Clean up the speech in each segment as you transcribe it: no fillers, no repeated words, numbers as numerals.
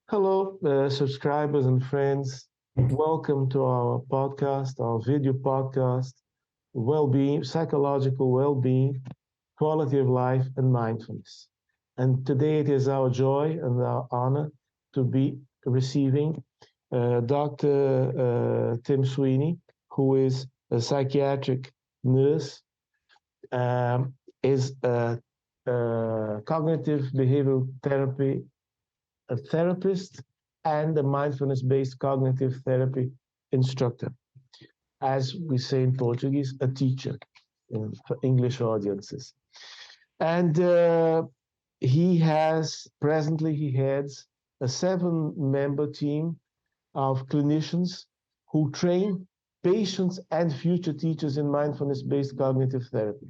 Hello, subscribers and friends. Welcome to our podcast, our video podcast, well-being, psychological well-being, quality of life, and mindfulness. And today it is our joy and our honor to be receiving Dr. Tim Sweeney, who is a psychiatric nurse, is a cognitive behavioral therapy a therapist and a mindfulness-based cognitive therapy instructor. As we say in Portuguese, a teacher for English audiences. And he heads a 7-member team of clinicians who train patients and future teachers in mindfulness-based cognitive therapy.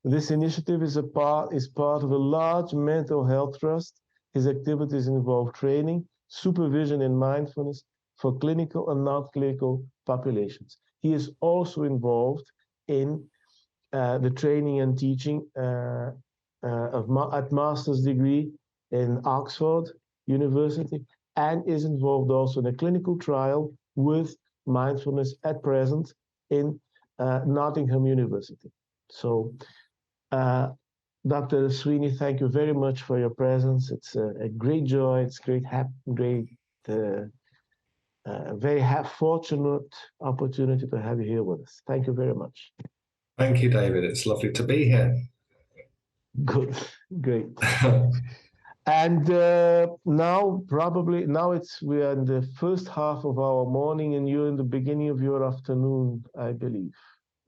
This initiative is part of a large mental health trust. His activities involve training, supervision, and mindfulness for clinical and non-clinical populations. He is also involved in the training and teaching at master's degree in Oxford University, and is involved also in a clinical trial with mindfulness at present in Nottingham University. So, Dr. Sweeney, thank you very much for your presence. It's a great joy. It's fortunate opportunity to have you here with us. Thank you very much. Thank you, David. It's lovely to be here. Good, great. And now we are in the first half of our morning, and you're in the beginning of your afternoon, I believe,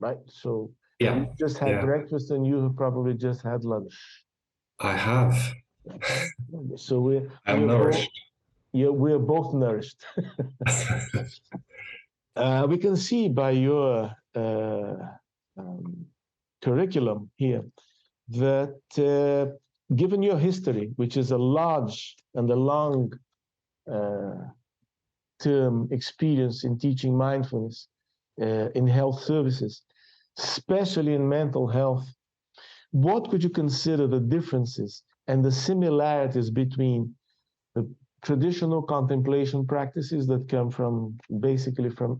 right? So. Yeah. You just had breakfast and you have probably just had lunch. I have. So we're nourished. We're both nourished. We can see by your curriculum here that given your history, which is a large and a long term experience in teaching mindfulness in health services, especially in mental health, what would you consider the differences and the similarities between the traditional contemplation practices that come from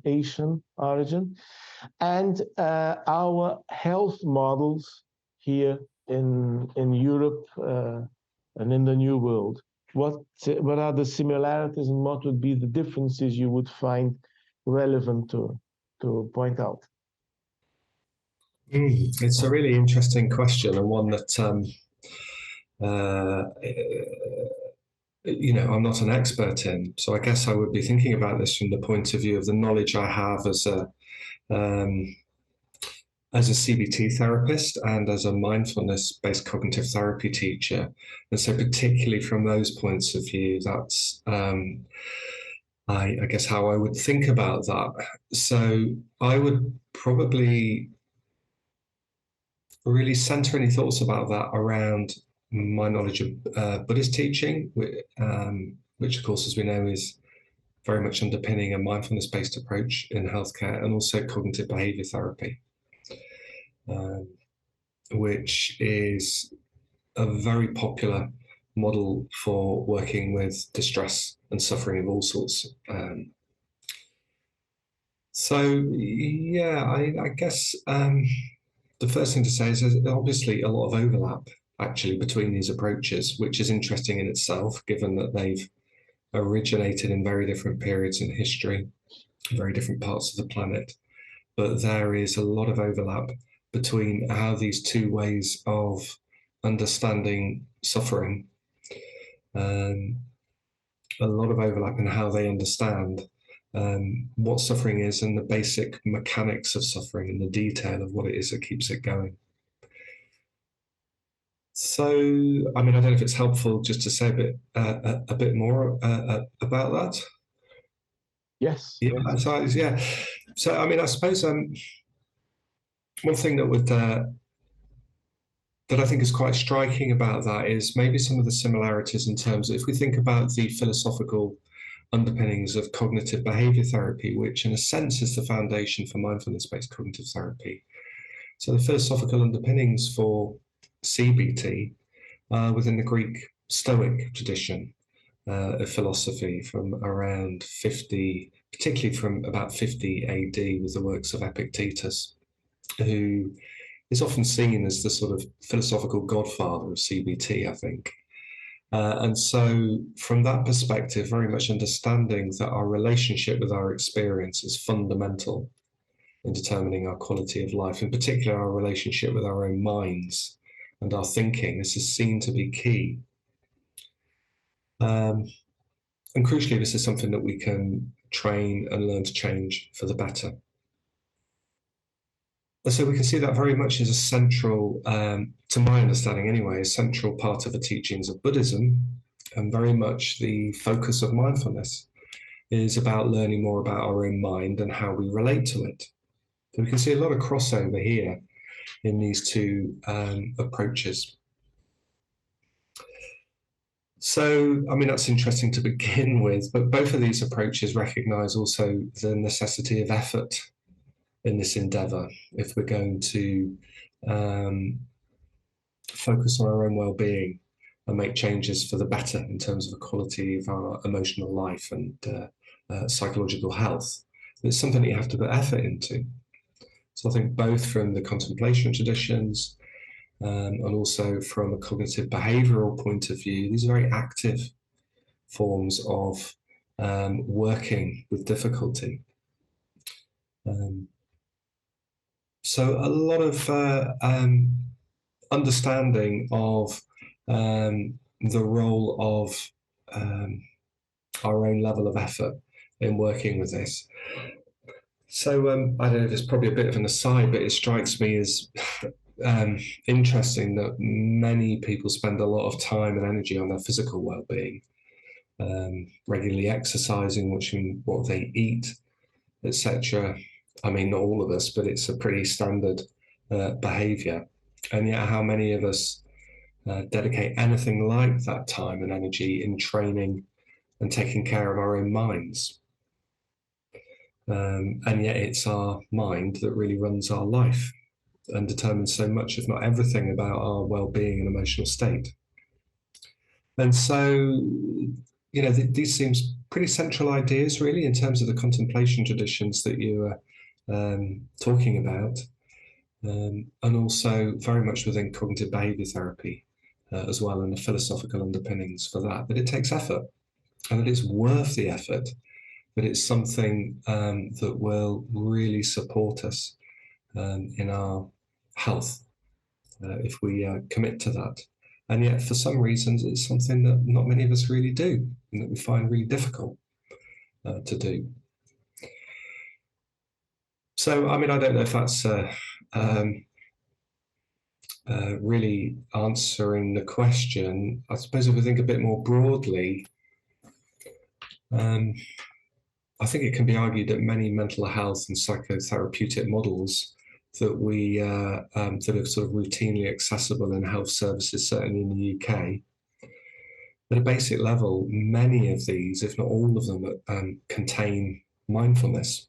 Asian origin and our health models here in Europe and in the New World? What are the similarities and what would be the differences you would find relevant to point out? It's a really interesting question, and one that I'm not an expert in. So I guess I would be thinking about this from the point of view of the knowledge I have as a CBT therapist and as a mindfulness-based cognitive therapy teacher. And so particularly from those points of view, that's I guess how I would think about that. So I would probably really center any thoughts about that around my knowledge of Buddhist teaching, which of course, as we know, is very much underpinning a mindfulness-based approach in healthcare, and also cognitive behavior therapy, which is a very popular model for working with distress and suffering of all sorts. I guess the first thing to say is there's obviously a lot of overlap actually between these approaches, which is interesting in itself, given that they've originated in very different periods in history, very different parts of the planet. But there is a lot of overlap between how these two ways of understanding suffering, a lot of overlap in how they understand what suffering is and the basic mechanics of suffering and the detail of what it is that keeps it going. So, I don't know if it's helpful just to say a bit more about that. Yes. Yeah. Yes. So, I suppose one thing that I think is quite striking about that is maybe some of the similarities in terms of, if we think about the philosophical underpinnings of cognitive behavior therapy, which in a sense is the foundation for mindfulness-based cognitive therapy. So the philosophical underpinnings for CBT within the Greek Stoic tradition of philosophy from around 50, particularly from about 50 AD with the works of Epictetus, who is often seen as the sort of philosophical godfather of CBT, I think. And so from that perspective, very much understanding that our relationship with our experience is fundamental in determining our quality of life, in particular our relationship with our own minds and our thinking. This is seen to be key. And crucially, this is something that we can train and learn to change for the better. And so we can see that very much as a central, to my understanding anyway, a central part of the teachings of Buddhism, and very much the focus of mindfulness is about learning more about our own mind and how we relate to it. So we can see a lot of crossover here in these two approaches. So, I mean, that's interesting to begin with, but both of these approaches recognize also the necessity of effort in this endeavor if we're going to focus on our own well-being and make changes for the better in terms of the quality of our emotional life and psychological health. It's something that you have to put effort into. So I think both from the contemplation traditions and also from a cognitive behavioral point of view, these are very active forms of working with difficulty. So a lot of understanding of the role of our own level of effort in working with this. So I don't know if it's probably a bit of an aside, but it strikes me as interesting that many people spend a lot of time and energy on their physical well-being, regularly exercising, watching what they eat, etc. I mean, not all of us, but it's a pretty standard behavior. And yet how many of us dedicate anything like that time and energy in training and taking care of our own minds? And yet it's our mind that really runs our life and determines so much, if not everything, about our well-being and emotional state. And so, you know, these seems pretty central ideas, really, in terms of the contemplation traditions that you are talking about, and also very much within cognitive behavior therapy as well, and the philosophical underpinnings for that. But it takes effort, and it is worth the effort, but it's something that will really support us in our health if we commit to that. And yet, for some reasons, it's something that not many of us really do, and that we find really difficult to do. So, I mean, I don't know if that's really answering the question. I suppose if we think a bit more broadly, I think it can be argued that many mental health and psychotherapeutic models that we that are sort of routinely accessible in health services, certainly in the UK, at a basic level, many of these, if not all of them, contain mindfulness.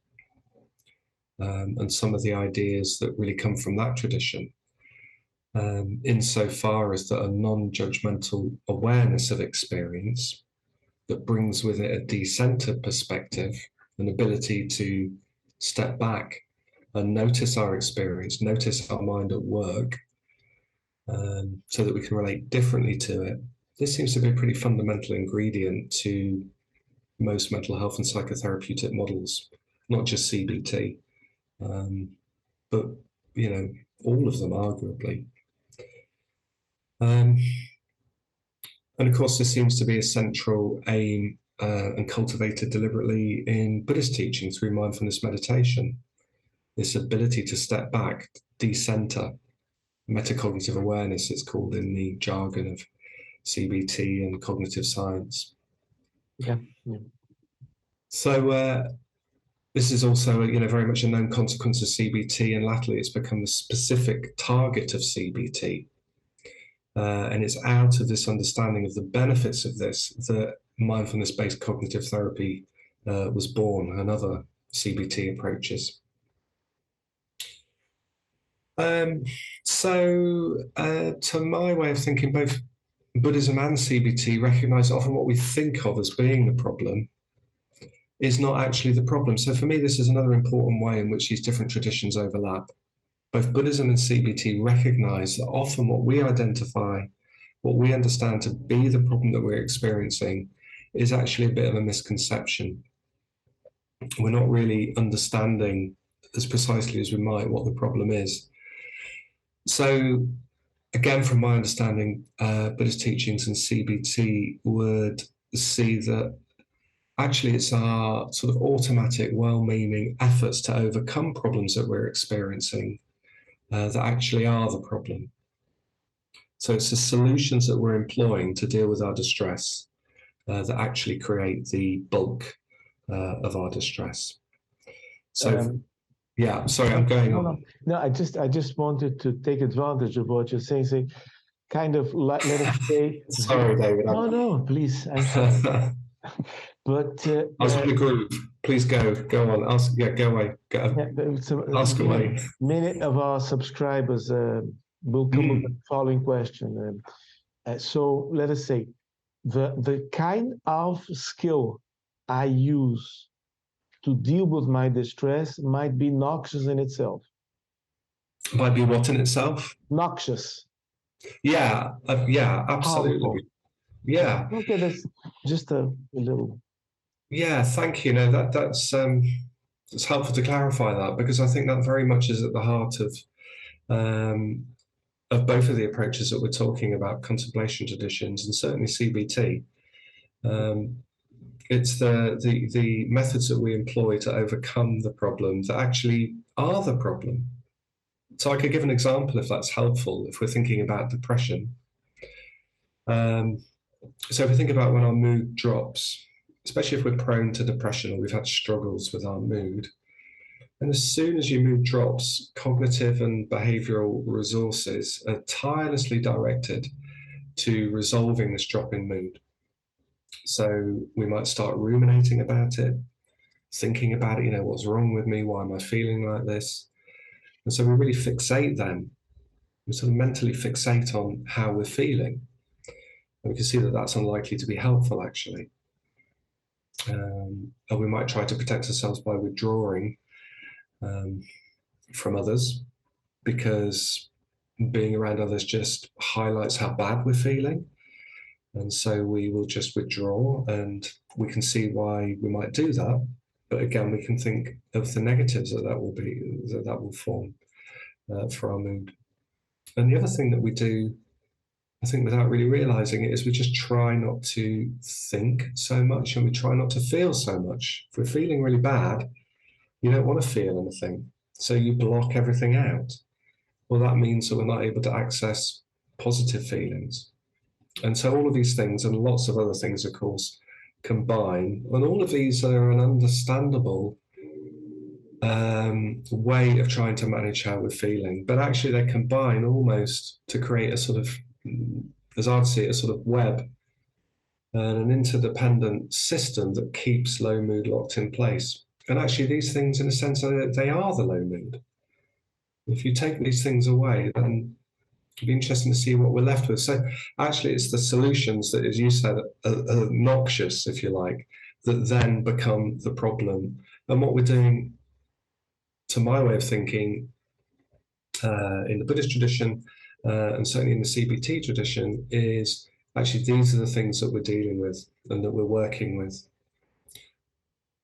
And some of the ideas that really come from that tradition, insofar as that a non-judgmental awareness of experience that brings with it a decentered perspective, an ability to step back and notice our experience, notice our mind at work, so that we can relate differently to it. This seems to be a pretty fundamental ingredient to most mental health and psychotherapeutic models, not just CBT, but, you know, all of them arguably. And of course, this seems to be a central aim and cultivated deliberately in Buddhist teaching through mindfulness meditation. This ability to step back, decenter, metacognitive awareness, it's called in the jargon of CBT and cognitive science. Yeah. So this is also, you know, very much a known consequence of CBT, and latterly it's become the specific target of CBT. And it's out of this understanding of the benefits of this that mindfulness-based cognitive therapy was born, and other CBT approaches. So to my way of thinking, both Buddhism and CBT recognize often what we think of as being the problem is not actually the problem. So for me, this is another important way in which these different traditions overlap. Both Buddhism and CBT recognize that often what we identify, what we understand to be the problem that we're experiencing, is actually a bit of a misconception. We're not really understanding as precisely as we might what the problem is. So again, from my understanding, Buddhist teachings and CBT would see that actually it's our sort of automatic, well-meaning efforts to overcome problems that we're experiencing that actually are the problem. So it's the solutions that we're employing to deal with our distress that actually create the bulk of our distress. So, yeah, sorry, I'm going on. No, I just wanted to take advantage of what you're saying. Say, kind of let us say. Sorry, David. No, please. I'm sorry. But I was in the groove. Please go on. Ask. Yeah, go away. Ask away. Many of our subscribers will come with the following question. So let us say, the kind of skill I use to deal with my distress might be noxious in itself. Might be what in itself? Noxious. Yeah, absolutely. Harmful. Yeah. Okay, that's just a little. Yeah, thank you. No, that's it's helpful to clarify that, because I think that very much is at the heart of both of the approaches that we're talking about, contemplation traditions and certainly CBT. It's the methods that we employ to overcome the problem that actually are the problem. So I could give an example if that's helpful, if we're thinking about depression. So if we think about when our mood drops, especially if we're prone to depression or we've had struggles with our mood, and as soon as your mood drops, cognitive and behavioral resources are tirelessly directed to resolving this drop in mood. So we might start ruminating about it, thinking about it, what's wrong with me? Why am I feeling like this? And so we really fixate then. We sort of mentally fixate on how we're feeling. And we can see that that's unlikely to be helpful, actually. And we might try to protect ourselves by withdrawing from others, because being around others just highlights how bad we're feeling. And so we will just withdraw, and we can see why we might do that. But again, we can think of the negatives that will form for our mood. And the other thing that we do, I think, without really realizing it, is we just try not to think so much, and we try not to feel so much. If we're feeling really bad, you don't want to feel anything, so you block everything out. Well, that means that we're not able to access positive feelings. And so all of these things and lots of other things, of course, combine. And all of these are an understandable way of trying to manage how we're feeling. But actually they combine almost to create a sort of, as I'd see it, a sort of web and an interdependent system that keeps low mood locked in place. And actually these things, in a sense, they are the low mood. If you take these things away, then it'd be interesting to see what we're left with. So actually it's the solutions that, as you said, are noxious, if you like, that then become the problem. And what we're doing, to my way of thinking, in the Buddhist tradition, and certainly in the CBT tradition, is actually these are the things that we're dealing with and that we're working with.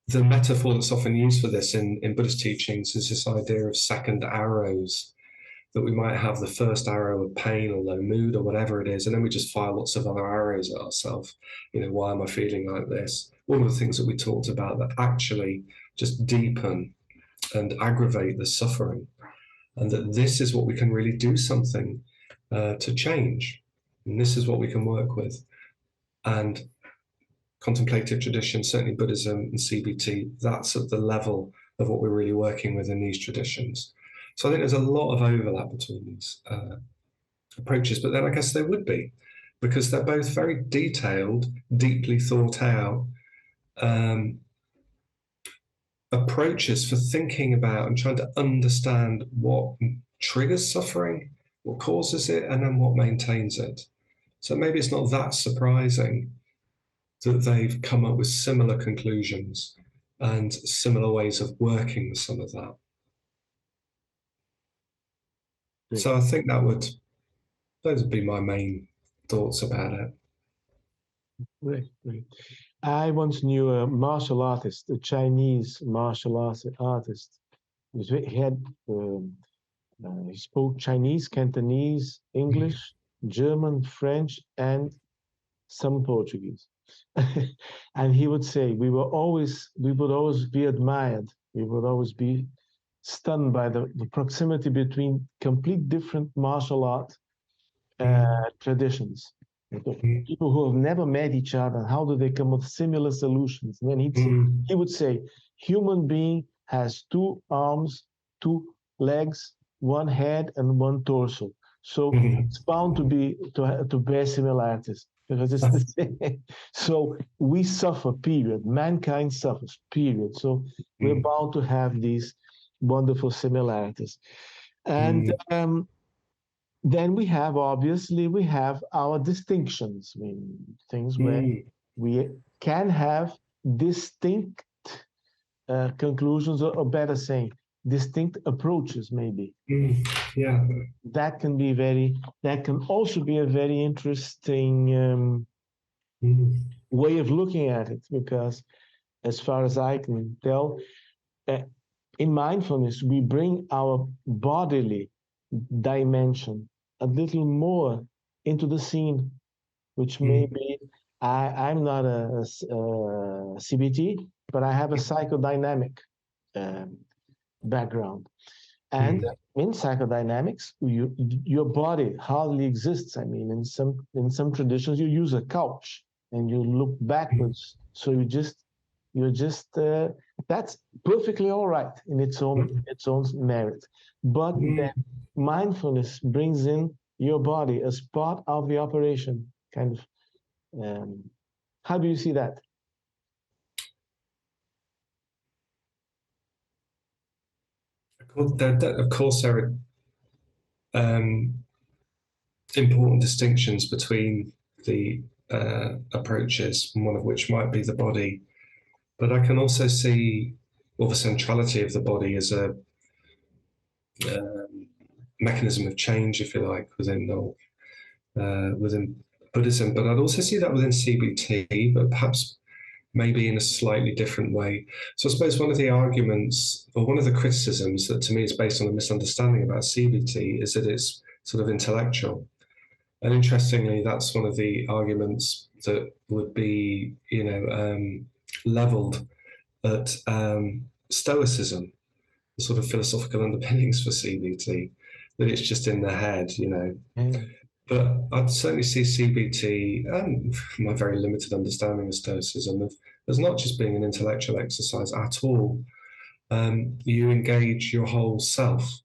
The metaphor that's often used for this in Buddhist teachings is this idea of second arrows, that we might have the first arrow of pain or low mood or whatever it is, and then we just fire lots of other arrows at ourselves. Why am I feeling like this? All of the things that we talked about that actually just deepen and aggravate the suffering, and that this is what we can really do something to change, and this is what we can work with. And contemplative tradition, certainly Buddhism and CBT, that's at the level of what we're really working with in these traditions. So I think there's a lot of overlap between these approaches, but then I guess there would be, because they're both very detailed, deeply thought out approaches for thinking about and trying to understand what triggers suffering, what causes it, and then what maintains it. So maybe it's not that surprising that they've come up with similar conclusions and similar ways of working with some of that. Great. So I think those would be my main thoughts about it. Great, great. I once knew a martial artist, a Chinese martial artist. He had he spoke Chinese, Cantonese, English, German, French, and some Portuguese. And he would say we would always be admired. We would always be stunned by the proximity between complete different martial art traditions. People who have never met each other, how do they come up with similar solutions? And then he would say, human being has 2 arms, 2 legs, 1 head, and 1 torso. So it's bound to bear similarities because it's the same. So we suffer, period. Mankind suffers, period. So we're bound to have these wonderful similarities. And then we have our distinctions. I mean, things where we can have distinct conclusions, or better saying, distinct approaches, maybe. Yeah. That can also be a very interesting way of looking at it, because as far as I can tell, in mindfulness, we bring our bodily dimension a little more into the scene, which maybe I'm not a CBT, but I have a psychodynamic background. And in psychodynamics, your body hardly exists. I mean, in some traditions, you use a couch and you look backwards. So you're just that's perfectly all right in its own merit. But then mindfulness brings in your body as part of the operation. Kind of. How do you see that? Of course, there are important distinctions between the approaches, one of which might be the body. But I can also see the centrality of the body as a mechanism of change, if you like, within Buddhism. But I'd also see that within CBT, but perhaps maybe in a slightly different way. So I suppose one of the arguments, or one of the criticisms that to me is based on a misunderstanding about CBT, is that it's sort of intellectual. And interestingly, that's one of the arguments that would be, leveled at Stoicism, the sort of philosophical underpinnings for CBT, that it's just in the head, But I'd certainly see CBT, and my very limited understanding of Stoicism, as not just being an intellectual exercise at all. You engage your whole self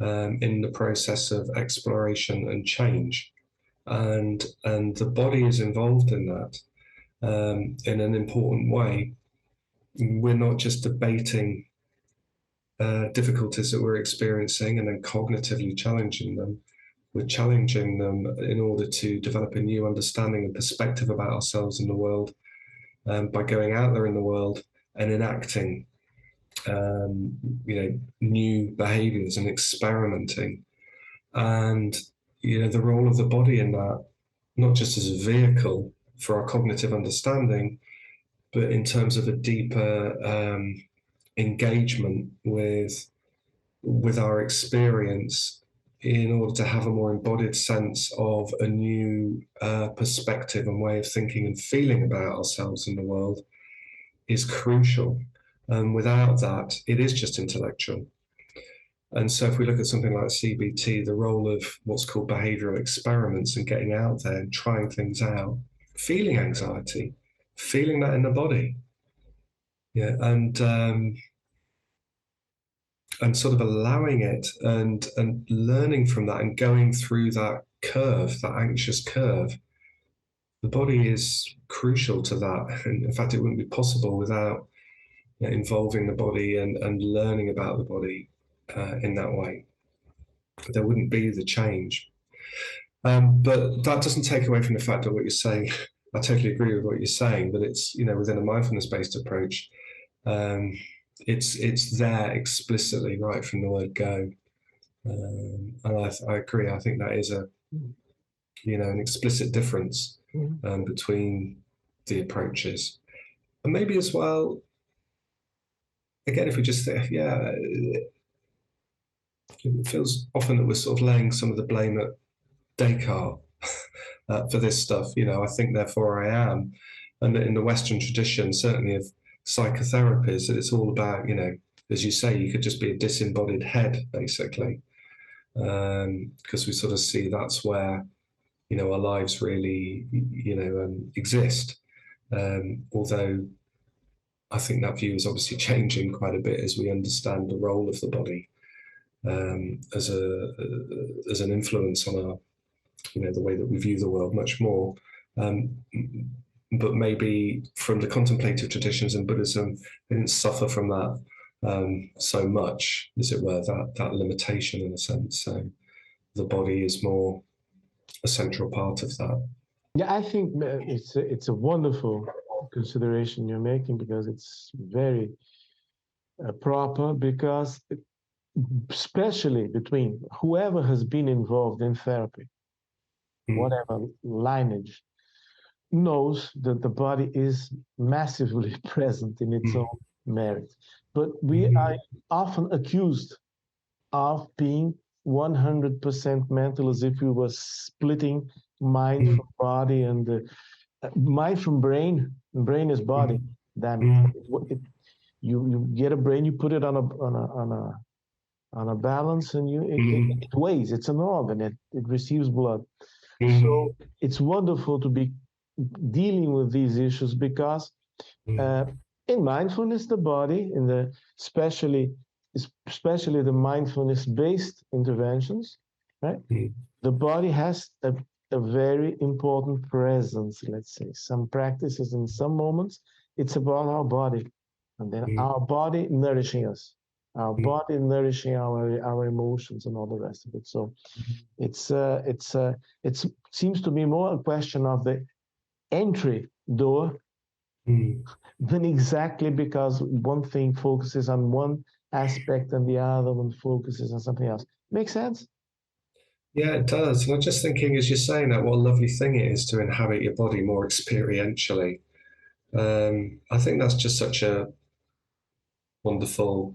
in the process of exploration and change. And the body is involved in that in an important way. We're not just debating difficulties that we're experiencing and then cognitively challenging them. We're challenging them in order to develop a new understanding and perspective about ourselves and the world by going out there in the world and enacting new behaviors and experimenting. And the role of the body in that, not just as a vehicle for our cognitive understanding, but in terms of a deeper engagement with our experience, in order to have a more embodied sense of a new perspective and way of thinking and feeling about ourselves and the world, is crucial. And without that, it is just intellectual. And so if we look at something like CBT, the role of what's called behavioral experiments and getting out there and trying things out, feeling anxiety, feeling that in the body, and sort of allowing it and learning from that and going through that curve, that anxious curve. The body is crucial to that. And in fact, it wouldn't be possible without involving the body and learning about the body in that way. There wouldn't be the change. But that doesn't take away from the fact that what you're saying, I totally agree with what you're saying, but it's, within a mindfulness-based approach, um, it's there explicitly right from the word go. And I agree. I think that is an explicit difference between the approaches. And maybe as well, again, if we just think, it feels often that we're sort of laying some of the blame at Descartes for this stuff. I think, therefore I am. And in the Western tradition, certainly of psychotherapies, that it's all about, as you say, you could just be a disembodied head, basically, because we sort of see that's where, our lives really, exist. Although I think that view is obviously changing quite a bit as we understand the role of the body as an influence on our, the way that we view the world much more. But maybe from the contemplative traditions in Buddhism, they didn't suffer from that so much, as it were, that limitation in a sense. So the body is more a central part of that. Yeah, I think it's a wonderful consideration you're making, because it's very proper, because especially between whoever has been involved in therapy, whatever lineage, knows that the body is massively present in its own merit. But we are often accused of being 100% mental, as if we were splitting mind from body, and mind from brain, and brain is body. Damn it. You get a brain, you put it on a balance, and it weighs. It's an organ. It receives blood. So it's wonderful to be dealing with these issues, because in mindfulness, the body, especially the mindfulness-based interventions, right? The body has a very important presence. Let's say some practices, in some moments, it's about our body, and then our body nourishing us, our body nourishing our emotions and all the rest of it. So it seems to be more a question of the entry door than exactly because one thing focuses on one aspect and the other one focuses on something else. Make sense? Yeah, it does. And I'm just thinking, as you're saying that, what a lovely thing it is to inhabit your body more experientially. I think that's just such a wonderful,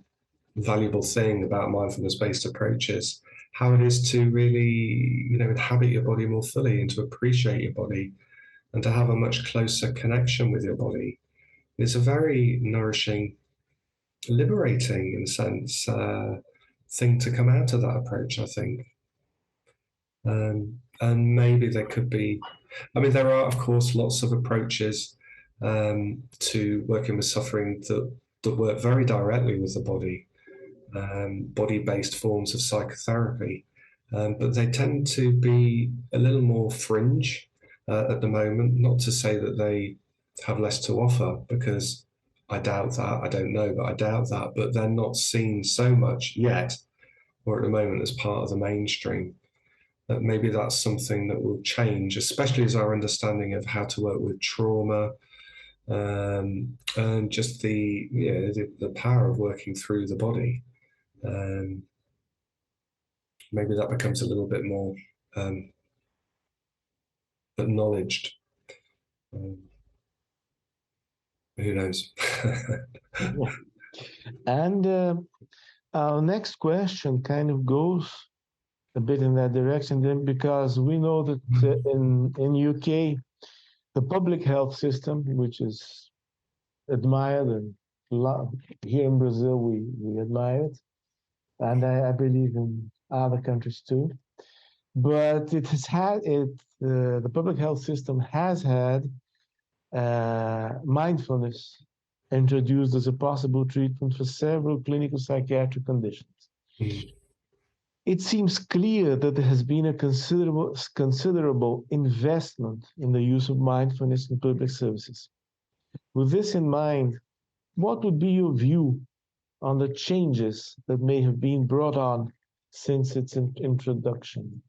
valuable thing about mindfulness-based approaches, how it is to really, inhabit your body more fully and to appreciate your body and to have a much closer connection with your body. It's a very nourishing, liberating, in a sense, thing to come out of that approach, I think. And maybe there could be, there are, of course, lots of approaches to working with suffering that work very directly with the body, body-based forms of psychotherapy. But they tend to be a little more fringe at the moment. Not to say that they have less to offer, because I doubt that. I don't know, but I doubt that. But they're not seen so much yet, or at the moment, as part of the mainstream. That maybe that's something that will change, especially as our understanding of how to work with trauma and just the power of working through the body. Maybe that becomes a little bit more acknowledged. Who knows? Yeah. And our next question kind of goes a bit in that direction, then, because we know that in UK, the public health system, which is admired, and here in Brazil we admire it, and I believe in other countries too. But it has had the public health system has had mindfulness introduced as a possible treatment for several clinical psychiatric conditions. It seems clear that there has been a considerable investment in the use of mindfulness in public services. With this in mind, what would be your view on the changes that may have been brought on since its introduction?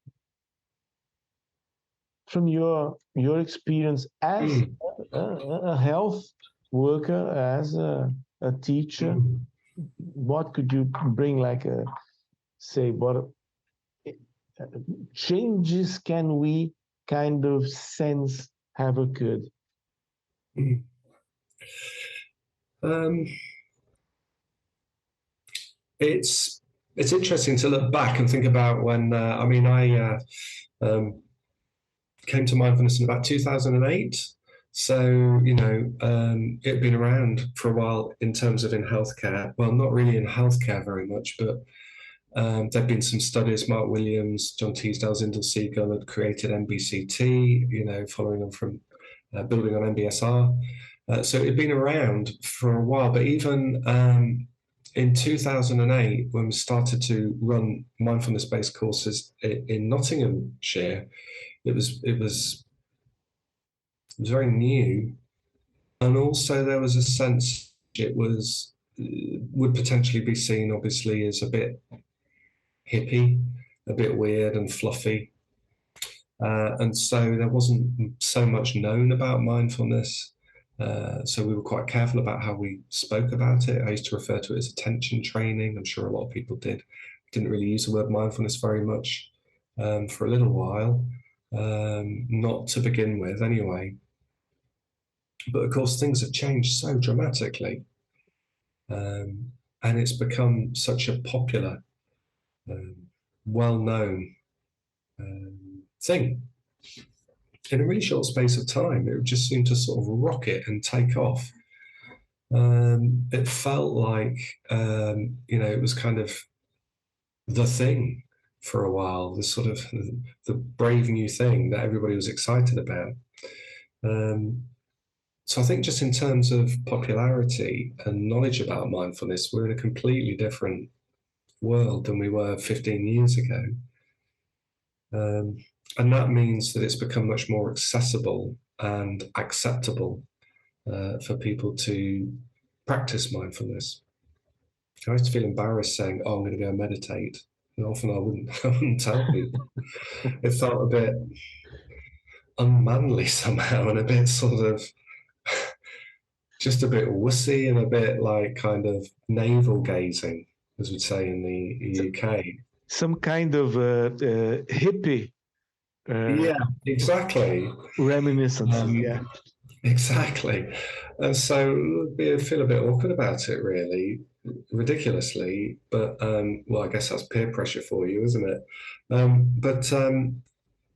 from your experience as a health worker, as a teacher, what could you bring, like say, what changes can we kind of sense have occurred? Um, it's interesting to look back and think about when I came to mindfulness in about 2008. So, it had been around for a while in terms of in healthcare. Well, not really in healthcare very much, but there've been some studies. Mark Williams, John Teasdale, Zindel Segal had created MBCT, following on from building on MBSR. So it had been around for a while, but even in 2008, when we started to run mindfulness-based courses in Nottinghamshire, it was very new, and also there was a sense it would potentially be seen, obviously, as a bit hippie, a bit weird and fluffy, and so there wasn't so much known about mindfulness. So we were quite careful about how we spoke about it. I used to refer to it as attention training. I'm sure a lot of people did. Didn't really use the word mindfulness very much for a little while, not to begin with anyway. But of course, things have changed so dramatically, and it's become such a popular, well-known thing. In a really short space of time, it just seemed to sort of rocket and take off. It felt like, it was kind of the thing for a while, the sort of the brave new thing that everybody was excited about. So I think just in terms of popularity and knowledge about mindfulness, we're in a completely different world than we were 15 years ago. And that means that it's become much more accessible and acceptable for people to practice mindfulness. I used to feel embarrassed saying, "Oh, I'm going to go meditate." And often I wouldn't tell people. It felt a bit unmanly somehow, and a bit sort of just a bit wussy and a bit like kind of navel gazing, as we'd say in the UK. Some kind of hippie. Yeah, exactly. Reminiscence. Yeah. Exactly. And so I feel a bit awkward about it, really, ridiculously. But, well, I guess that's peer pressure for you, isn't it? But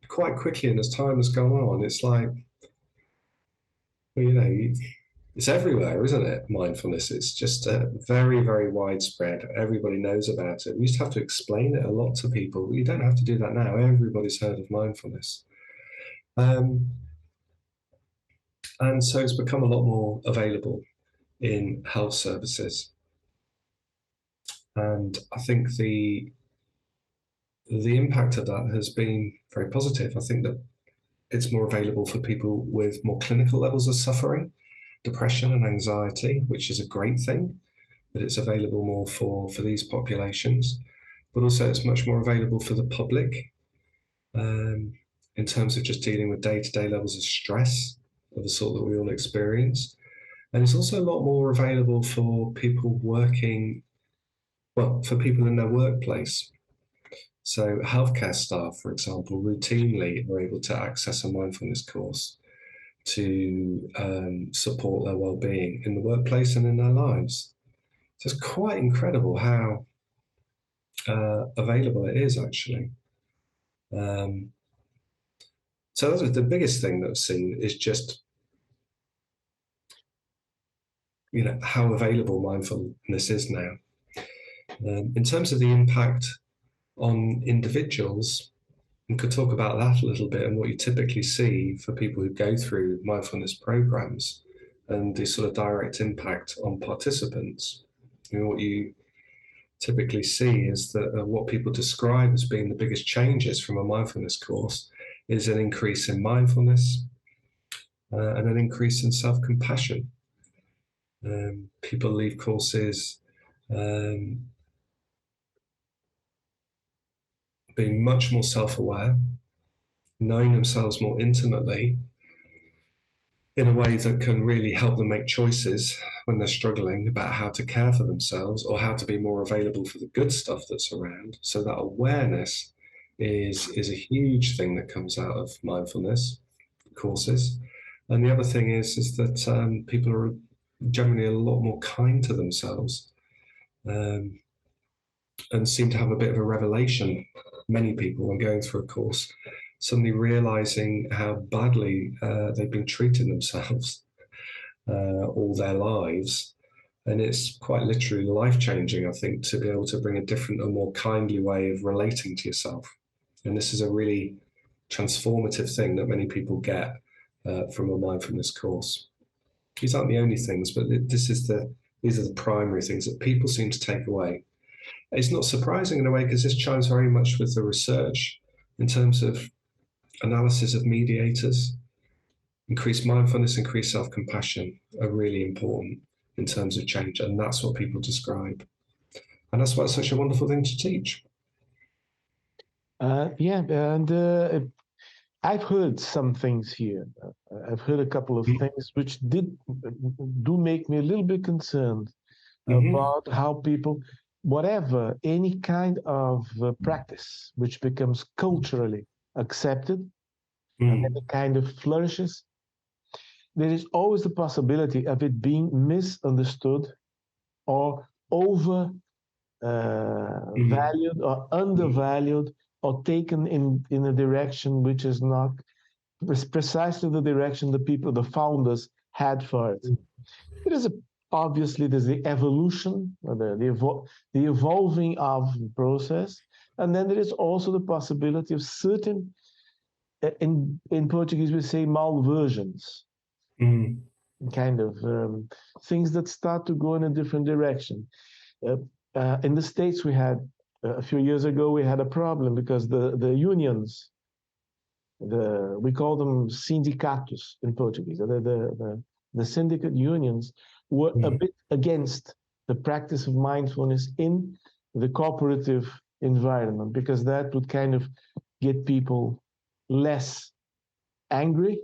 quite quickly, and as time has gone on, it's like, well, it's everywhere, isn't it? Mindfulness. It's just very, very widespread. Everybody knows about it. We used to have to explain it a lot to people. You don't have to do that now. Everybody's heard of mindfulness. And so it's become a lot more available in health services. And I think the impact of that has been very positive. I think that it's more available for people with more clinical levels of suffering, depression and anxiety, which is a great thing, that it's available more for these populations. But also it's much more available for the public in terms of just dealing with day-to-day levels of stress of the sort that we all experience. And it's also a lot more available for people working, well, for people in their workplace. So healthcare staff, for example, routinely are able to access a mindfulness course to support their well-being in the workplace and in their lives. So it's quite incredible how available it is, actually. So that's the biggest thing that I've seen is just, how available mindfulness is now. In terms of the impact on individuals, we could talk about that a little bit and what you typically see for people who go through mindfulness programs and the sort of direct impact on participants. What you typically see is that what people describe as being the biggest changes from a mindfulness course is an increase in mindfulness and an increase in self-compassion. People leave courses being much more self-aware, knowing themselves more intimately in a way that can really help them make choices when they're struggling about how to care for themselves or how to be more available for the good stuff that's around. So that awareness is a huge thing that comes out of mindfulness courses. And the other thing is that people are generally a lot more kind to themselves, um, and seem to have a bit of a revelation. Many people, when going through a course, suddenly realizing how badly they've been treating themselves all their lives. And it's quite literally life changing, I think, to be able to bring a different and more kindly way of relating to yourself. And this is a really transformative thing that many people get from a mindfulness course. These aren't the only things, but these are the primary things that people seem to take away. It's not surprising in a way because this chimes very much with the research in terms of analysis of mediators. Increased mindfulness, increased self-compassion are really important in terms of change, and that's what people describe. And that's why it's such a wonderful thing to teach. Yeah, and I've heard some things here. I've heard a couple of things which do make me a little bit concerned about how people, whatever, any kind of practice which becomes culturally accepted and then it kind of flourishes, there is always the possibility of it being misunderstood or over valued or undervalued or taken in a direction which is not precisely the direction the founders had for it. It is obviously there's the evolution, or the evolving of the process, and then there is also the possibility of certain, in Portuguese we say malversions, kind of things that start to go in a different direction. In the States, we had a few years ago we had a problem because the unions, we call them sindicatos in Portuguese, the syndicate unions were a bit against the practice of mindfulness in the cooperative environment because that would kind of get people less angry,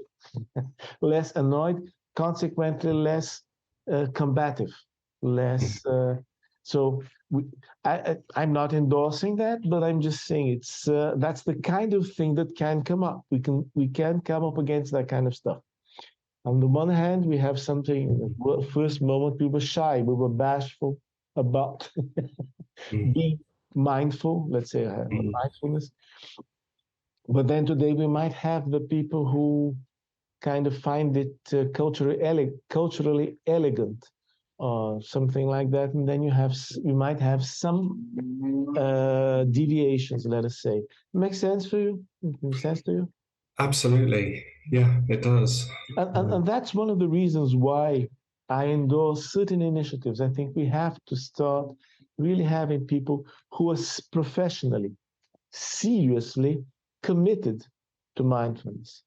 less annoyed, consequently less combative, less. So I'm not endorsing that, but I'm just saying that's the kind of thing that can come up. We can come up against that kind of stuff. On the one hand, we have something. First moment, we were shy, we were bashful about being mindful. Let's say mindfulness. But then today we might have the people who kind of find it culturally elegant or something like that, and then you might have some deviations. Let us say, makes sense for you? Makes sense to you? Absolutely, yeah, it does. And that's one of the reasons why I endorse certain initiatives. I think we have to start really having people who are professionally, seriously committed to mindfulness.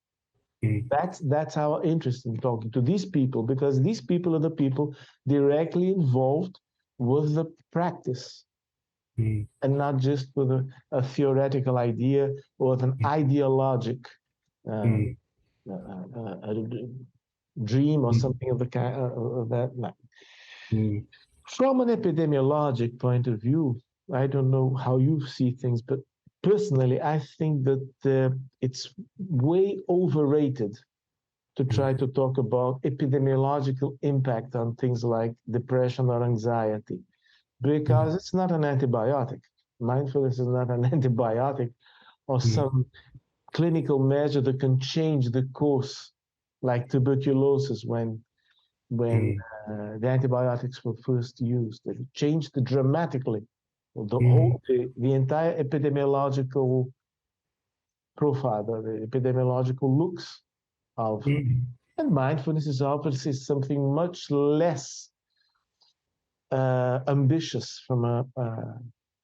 That's our interest in talking to these people, because these people are the people directly involved with the practice and not just with a theoretical idea or with an ideologic dream or something of the kind of that. From an epidemiologic point of view, I don't know how you see things, but personally, I think that it's way overrated to try to talk about epidemiological impact on things like depression or anxiety, because it's not an antibiotic. Mindfulness is not an antibiotic or some clinical measure that can change the course, like tuberculosis when the antibiotics were first used. It changed dramatically the entire epidemiological profile, the epidemiological looks of. And mindfulness is obviously something much less ambitious from an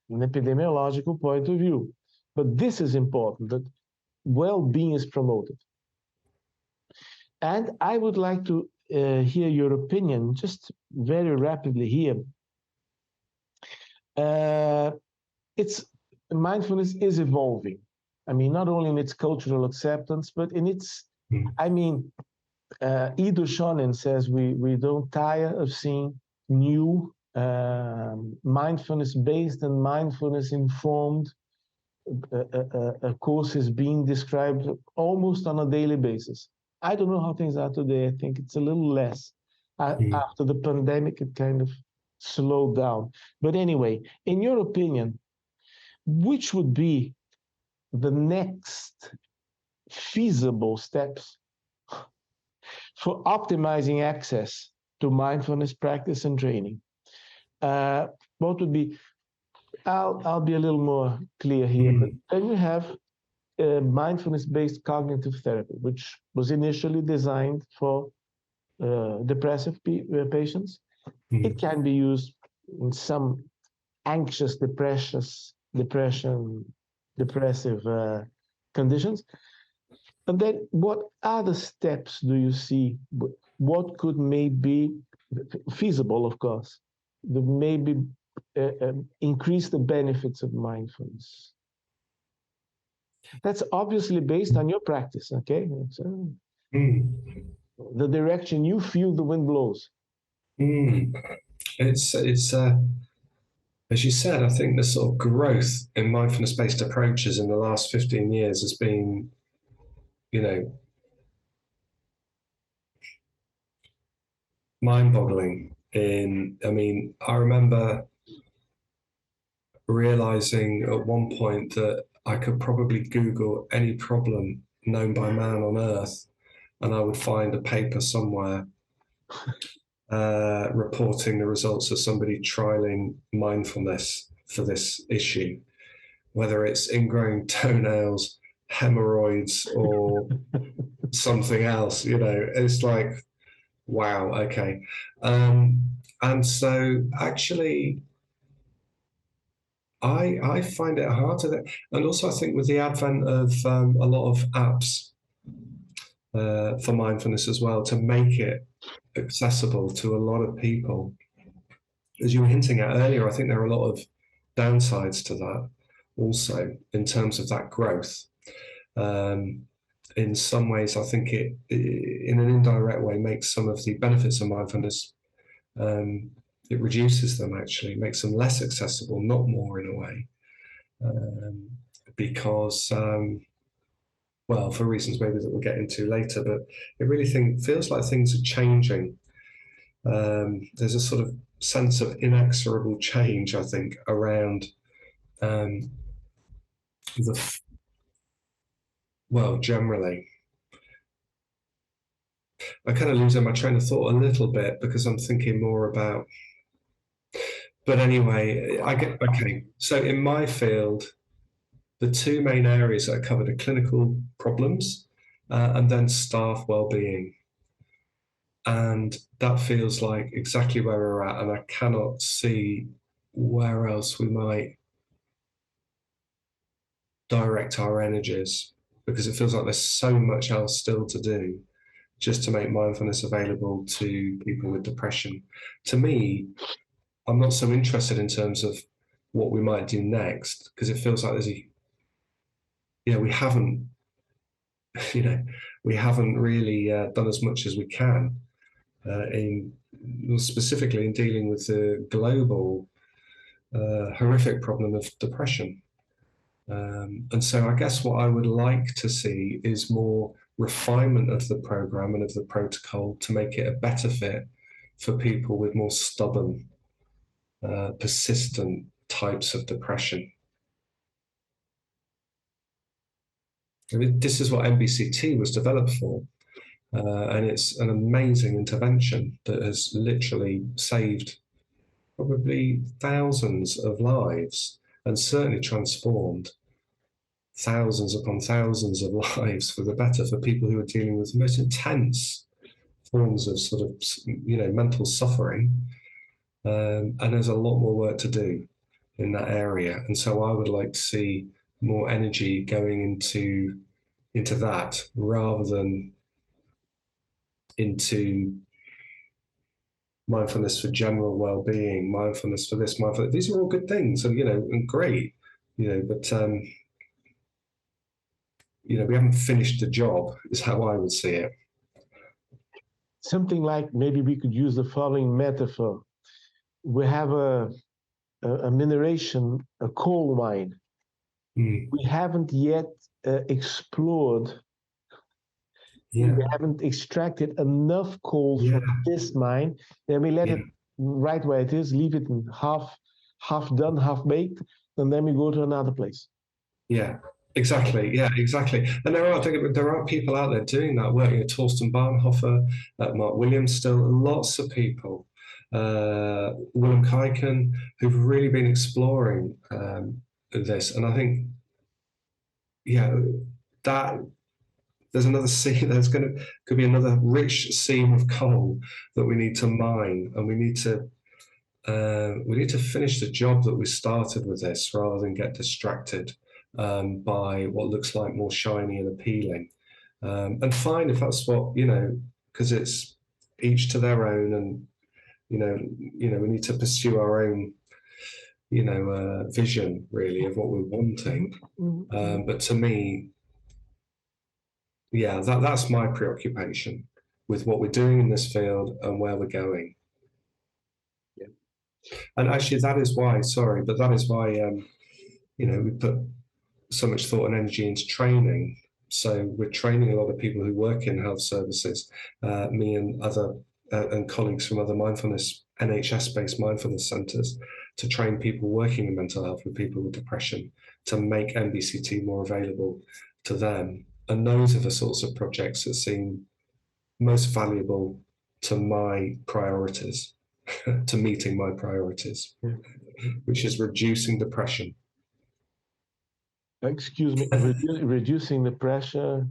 epidemiological point of view. But this is important, that well-being is promoted. And I would like to hear your opinion just very rapidly here. It's mindfulness is evolving. I mean, not only in its cultural acceptance, but in its, I mean, Ido Shonin says we don't tire of seeing new mindfulness-based and mindfulness-informed courses being described almost on a daily basis. I don't know how things are today. I think it's a little less. After the pandemic, it kind of slowed down. But anyway, in your opinion, which would be the next feasible steps for optimizing access to mindfulness practice and training? What would be? I'll be a little more clear here. But then you have mindfulness-based cognitive therapy, which was initially designed for depressive patients. It can be used in some anxious, depressive conditions. And then what other steps do you see? What could maybe feasible, of course, that maybe increase the benefits of mindfulness? That's obviously based on your practice, okay? So, the direction you feel the wind blows. It's as you said, I think the sort of growth in mindfulness-based approaches in the last 15 years has been, mind-boggling. I remember realizing at one point that I could probably Google any problem known by man on earth, and I would find a paper somewhere reporting the results of somebody trialing mindfulness for this issue, whether it's ingrowing toenails, hemorrhoids, or something else. It's like, wow, okay. And so actually, I find it hard to, and also I think with the advent of a lot of apps for mindfulness as well, to make it accessible to a lot of people. As you were hinting at earlier, I think there are a lot of downsides to that also in terms of that growth. In some ways, I think it in an indirect way, makes some of the benefits of mindfulness, it reduces them actually, makes them less accessible, not more in a way, because, well, for reasons maybe that we'll get into later, but it really feels like things are changing. There's a sort of sense of inexorable change, I think, around generally. I kind of losing my train of thought a little bit because I'm thinking more about, but anyway, okay. So in my field, the two main areas that are covered are clinical problems and then staff well-being. And that feels like exactly where we're at, and I cannot see where else we might direct our energies, because it feels like there's so much else still to do just to make mindfulness available to people with depression. To me, I'm not so interested in terms of what we might do next, because it feels like we haven't really done as much as we can specifically in dealing with the global horrific problem of depression. And so I guess what I would like to see is more refinement of the program and of the protocol to make it a better fit for people with more stubborn, persistent types of depression. This is what MBCT was developed for. And it's an amazing intervention that has literally saved probably thousands of lives and certainly transformed thousands upon thousands of lives for the better for people who are dealing with the most intense forms of sort of, mental suffering. And there's a lot more work to do in that area. And so I would like to see more energy going into that rather than into mindfulness for general well-being, mindfulness for this, mindfulness. These are all good things, and and great, but we haven't finished the job, is how I would see it. Something like, maybe we could use the following metaphor. We have a minoration, a coal mine. We haven't yet explored, we haven't extracted enough coal from this mine. Then we let it right where it is, leave it in half done, half baked, and then we go to another place. Yeah, exactly. Yeah, exactly. And there are people out there doing that work. Torsten Barnhofer, Mark Williams, still lots of people. Willem Kuyken, who've really been exploring this. And I think, that there's another seam. Could be another rich seam of coal that we need to mine, and we need to finish the job that we started with this, rather than get distracted by what looks like more shiny and appealing. And fine if that's what, because it's each to their own, and we need to pursue our own vision, really, of what we're wanting. But to me, that's my preoccupation with what we're doing in this field and where we're going. And actually, that is why we put so much thought and energy into training. So we're training a lot of people who work in health services, me and other and colleagues from other NHS-based mindfulness centres, to train people working in mental health with people with depression, to make MBCT more available to them. And those are the sorts of projects that seem most valuable to my priorities, to meeting my priorities, which is reducing depression. Excuse me, reducing the pressure.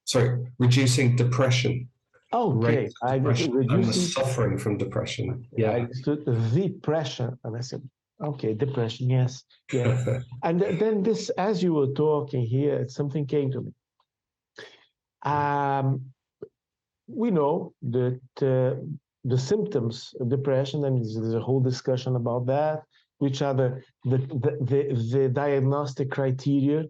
Sorry, reducing depression. Okay, reducing and the suffering from depression. I understood the pressure, and I said, okay, depression, yes, yeah. And then this, as you were talking here, something came to me. We know that the symptoms of depression, and there's a whole discussion about that, which are the diagnostic criteria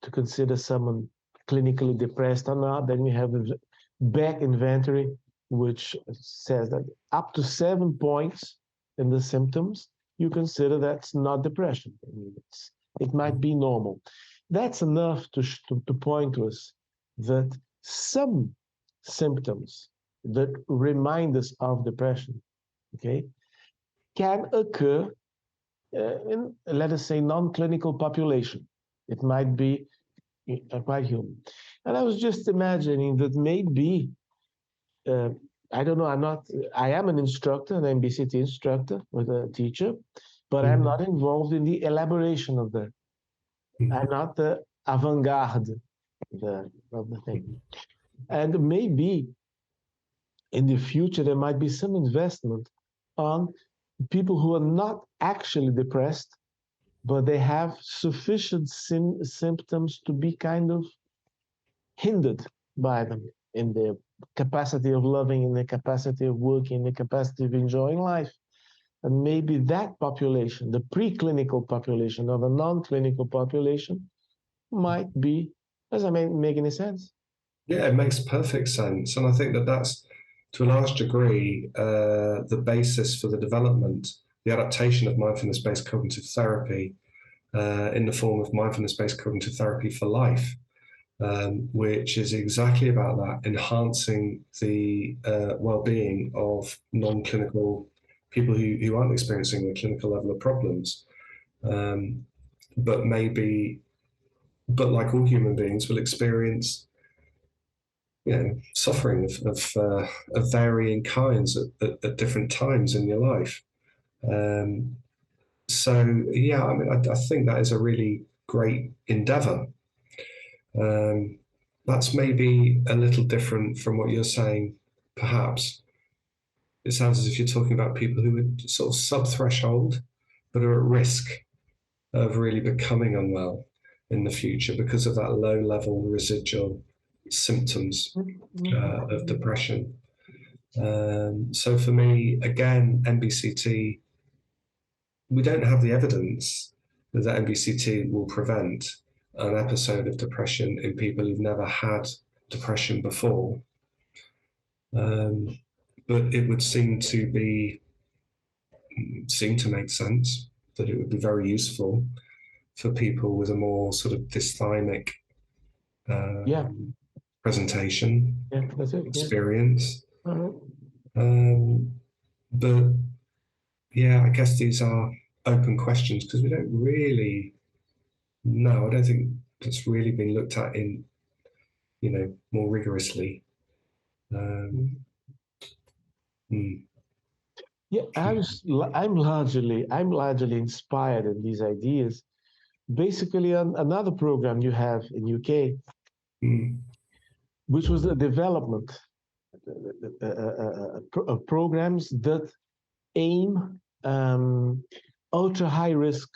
to consider someone clinically depressed or not. Then we have the Beck inventory, which says that up to 7 points in the symptoms, you consider that's not depression. I mean, it might be normal. That's enough to point to us that some symptoms that remind us of depression, okay, can occur in, let us say, non-clinical population. It might be quite human. And I was just imagining that maybe, I don't know, I am an instructor, an MBCT instructor with a teacher, but I'm not involved in the elaboration of that. I'm not the avant-garde of the thing. And maybe in the future, there might be some investment on people who are not actually depressed, but they have sufficient symptoms to be kind of hindered by them in their capacity of loving, in their capacity of working, in their capacity of enjoying life. And maybe that population, the preclinical population or the non-clinical population, might be, does that make any sense? Yeah, it makes perfect sense. And I think that that's, to a large degree, the basis for the development, the adaptation of mindfulness-based cognitive therapy in the form of mindfulness-based cognitive therapy for life, which is exactly about that, enhancing the well-being of non-clinical people who aren't experiencing the clinical level of problems, but like all human beings, will experience suffering of varying kinds at different times in your life. So yeah, I mean, I think that is a really great endeavor. That's maybe a little different from what you're saying, perhaps. It sounds as if you're talking about people who are sort of sub-threshold, but are at risk of really becoming unwell in the future because of that low-level residual symptoms of depression. So for me, again, MBCT, we don't have the evidence that MBCT will prevent an episode of depression in people who've never had depression before. But it would seem to make sense that it would be very useful for people with a more sort of dysthymic Yeah, presentation yeah, that's it. Yeah. experience. All right. But yeah, I guess these are open questions because we don't really know. I don't think it's really been looked at in, more rigorously. Mm, Yeah, I'm largely inspired in these ideas. Basically, another program you have in UK, mm, which was the development of programs that aim ultra high risk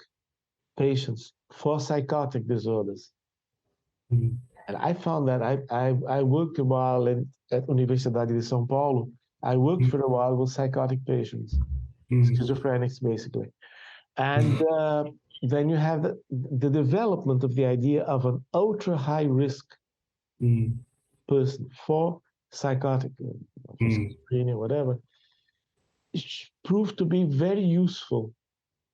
patients for psychotic disorders. mm, And I found that I worked a while at Universidade de São Paulo. I worked mm, for a while with psychotic patients, mm, schizophrenics basically. And then you have the development of the idea of an ultra high risk mm, person for psychotic, for mm, schizophrenia, whatever. It proved to be very useful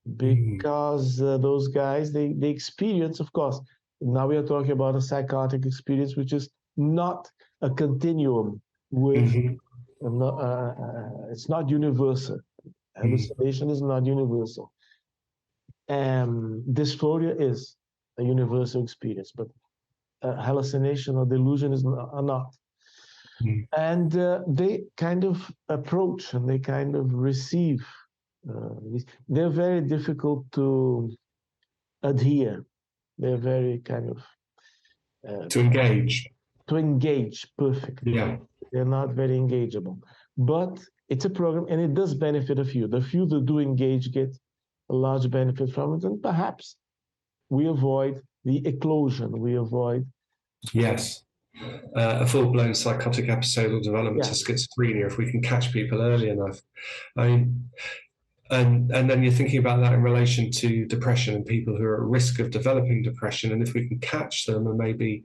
mm, because those guys, they experience, of course, now we are talking about a psychotic experience, which is not a continuum with, mm, it's not universal. mm, Hallucination is not universal. Dysphoria is a universal experience, but hallucination or delusion are not. mm. And they kind of approach and they kind of receive. They're very difficult to adhere. They're very kind of To engage. to engage perfectly. Yeah. They're not very engageable, but it's a program and it does benefit a few. The few that do engage get a large benefit from it, and perhaps we avoid the eclosion. We avoid. Yes. A full-blown psychotic episode or development Yeah. to schizophrenia if we can catch people early enough. I mean, and then you're thinking about that in relation to depression and people who are at risk of developing depression, and if we can catch them and maybe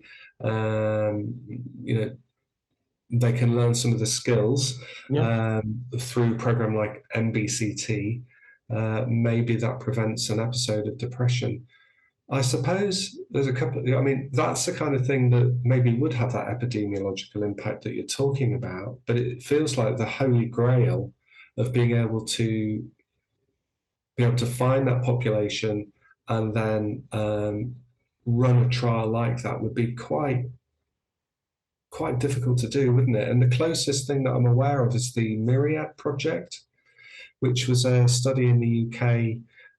they can learn some of the skills Yeah. through a program like MBCT, maybe that prevents an episode of depression. I suppose there's a couple. I mean, that's the kind of thing that maybe would have that epidemiological impact that you're talking about. But it feels like the holy grail of being able to find that population and then run a trial like that would be quite difficult to do, wouldn't it? And the closest thing that I'm aware of is the Myriad project, which was a study in the UK,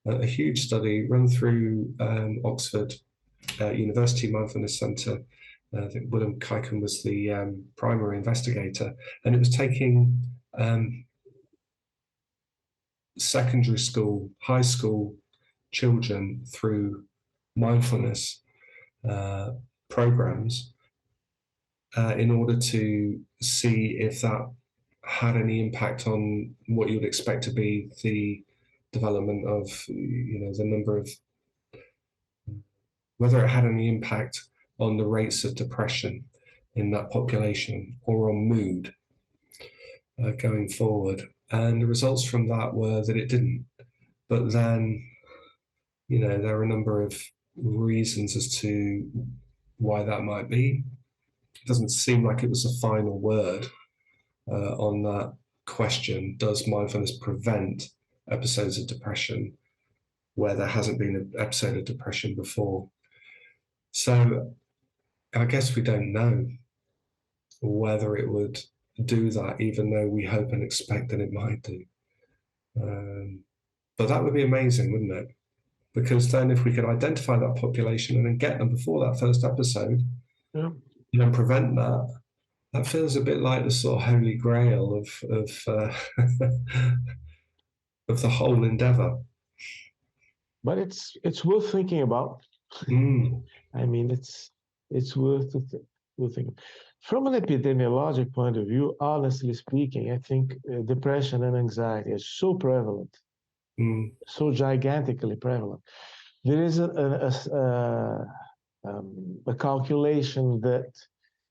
a huge study run through Oxford University Mindfulness Centre. I think William Kuyken was the primary investigator, and it was taking secondary school, high school children through mindfulness programs in order to see if that had any impact on what you would expect to be the development of, the number of, whether it had any impact on the rates of depression in that population or on mood going forward. And the results from that were that it didn't. But then, there are a number of reasons as to why that might be. It doesn't seem like it was a final word on that question. Does mindfulness prevent episodes of depression where there hasn't been an episode of depression before? So I guess we don't know whether it would do that, even though we hope and expect that it might do. But that would be amazing, wouldn't it? Because then if we could identify that population and then get them before that first episode, Yeah. and prevent that, that feels a bit like the sort of holy grail of of the whole endeavor. But it's worth thinking about. Mm. I mean, it's worth thinking. From an epidemiologic point of view, honestly speaking, I think depression and anxiety is so prevalent, Mm. so gigantically prevalent. There is a calculation that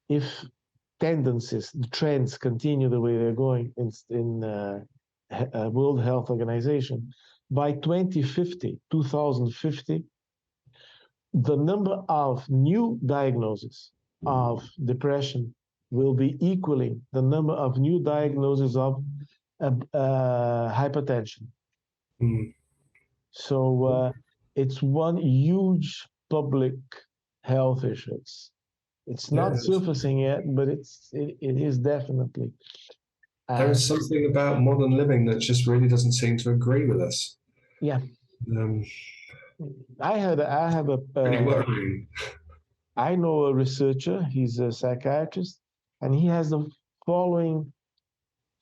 if tendencies, the trends continue the way they're going in World Health Organization, by 2050, the number of new diagnoses of depression will be equaling the number of new diagnoses of hypertension. Mm. So it's one huge public health issue. It's not surfacing yet, but it is definitely. There is something about modern living that just really doesn't seem to agree with us. Yeah. I have a. Pretty worrying. I know a researcher. He's a psychiatrist, and he has the following.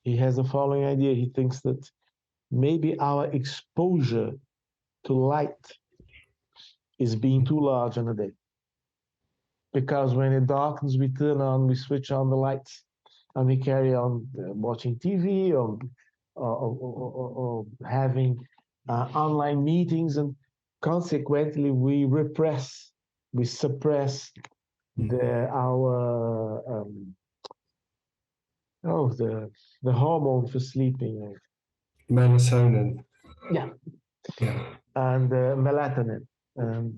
He has the following idea. He thinks that maybe our exposure to light is being too large on a day. Because when it darkens, we switch on the lights, and we carry on watching TV or having online meetings, and consequently we suppress the hormone for sleeping. Melatonin. Yeah. And melatonin, and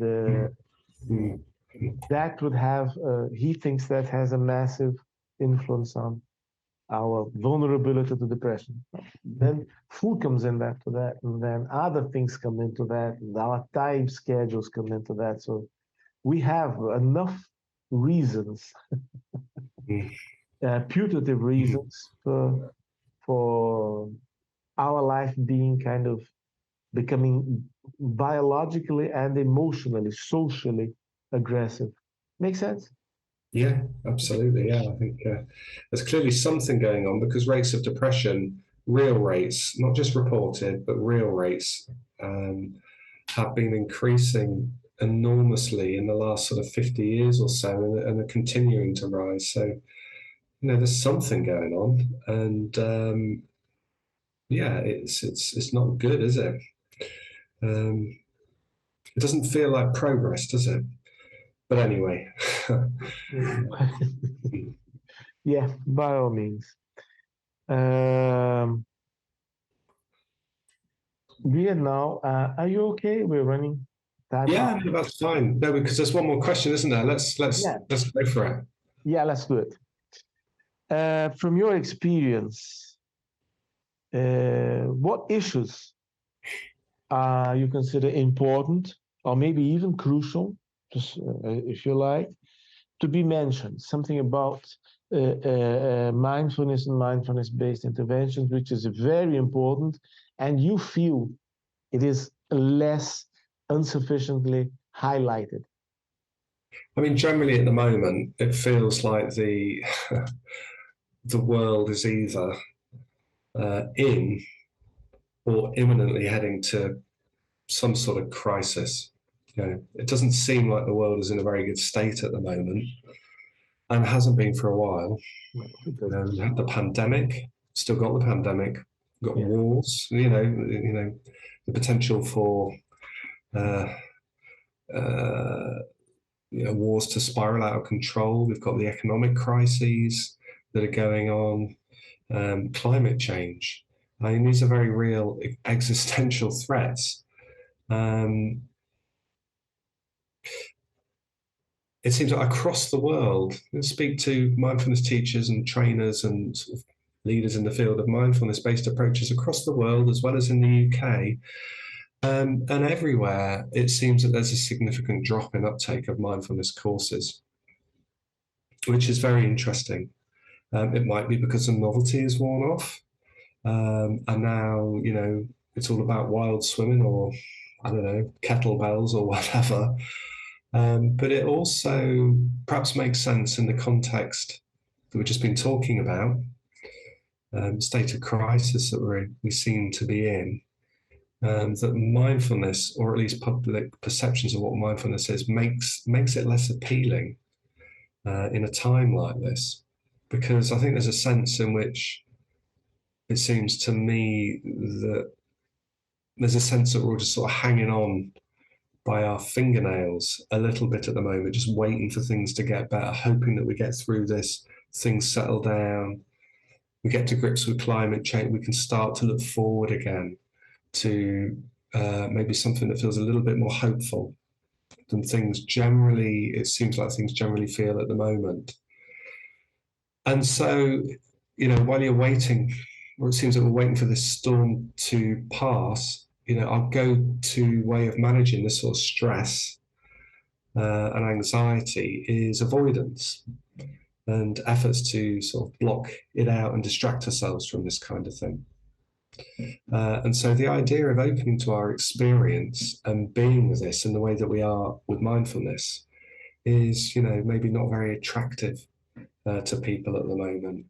that would have. He thinks that has a massive influence on our vulnerability to depression. Then food comes in after that, and then other things come into that, and our time schedules come into that. So we have enough reasons, putative reasons for our life being kind of becoming biologically and emotionally, socially aggressive. Make sense? Yeah, absolutely. Yeah, I think there's clearly something going on, because rates of depression, real rates, not just reported, but real rates, have been increasing enormously in the last sort of 50 years or so, and are continuing to rise. So, there's something going on, and yeah, it's not good, is it? It doesn't feel like progress, does it? But anyway. Yeah, by all means. Now, are you okay? We're running time. Yeah, no, that's fine. No, because there's one more question, isn't there? Let's go for it. Yeah, let's do it. From your experience, what issues you consider important, or maybe even crucial, just if you like, to be mentioned? Something about mindfulness and mindfulness-based interventions, which is very important, and you feel it is less insufficiently highlighted. I mean, generally at the moment, it feels like the world is either in or imminently heading to some sort of crisis. It doesn't seem like the world is in a very good state at the moment, and hasn't been for a while. We had the pandemic, still got the pandemic, got wars. The potential for wars to spiral out of control. We've got the economic crises that are going on, climate change. I mean, these are very real existential threats. It seems like across the world, I speak to mindfulness teachers and trainers and sort of leaders in the field of mindfulness-based approaches across the world, as well as in the UK. And everywhere, it seems that there's a significant drop in uptake of mindfulness courses, which is very interesting. It might be because the novelty is worn off, and now it's all about wild swimming, or I don't know, kettlebells or whatever. But it also perhaps makes sense in the context that we've just been talking about, state of crisis that we seem to be in. That mindfulness, or at least public perceptions of what mindfulness is, makes it less appealing in a time like this, because I think there's a sense in which it seems to me that there's a sense that we're just sort of hanging on by our fingernails a little bit at the moment, just waiting for things to get better, hoping that we get through this, things settle down, we get to grips with climate change, we can start to look forward again to maybe something that feels a little bit more hopeful than it seems like things generally feel at the moment. And so, while you're waiting, or it seems that we're waiting for this storm to pass, our go-to way of managing this sort of stress and anxiety is avoidance and efforts to sort of block it out and distract ourselves from this kind of thing. And so the idea of opening to our experience and being with this in the way that we are with mindfulness is, maybe not very attractive to people at the moment.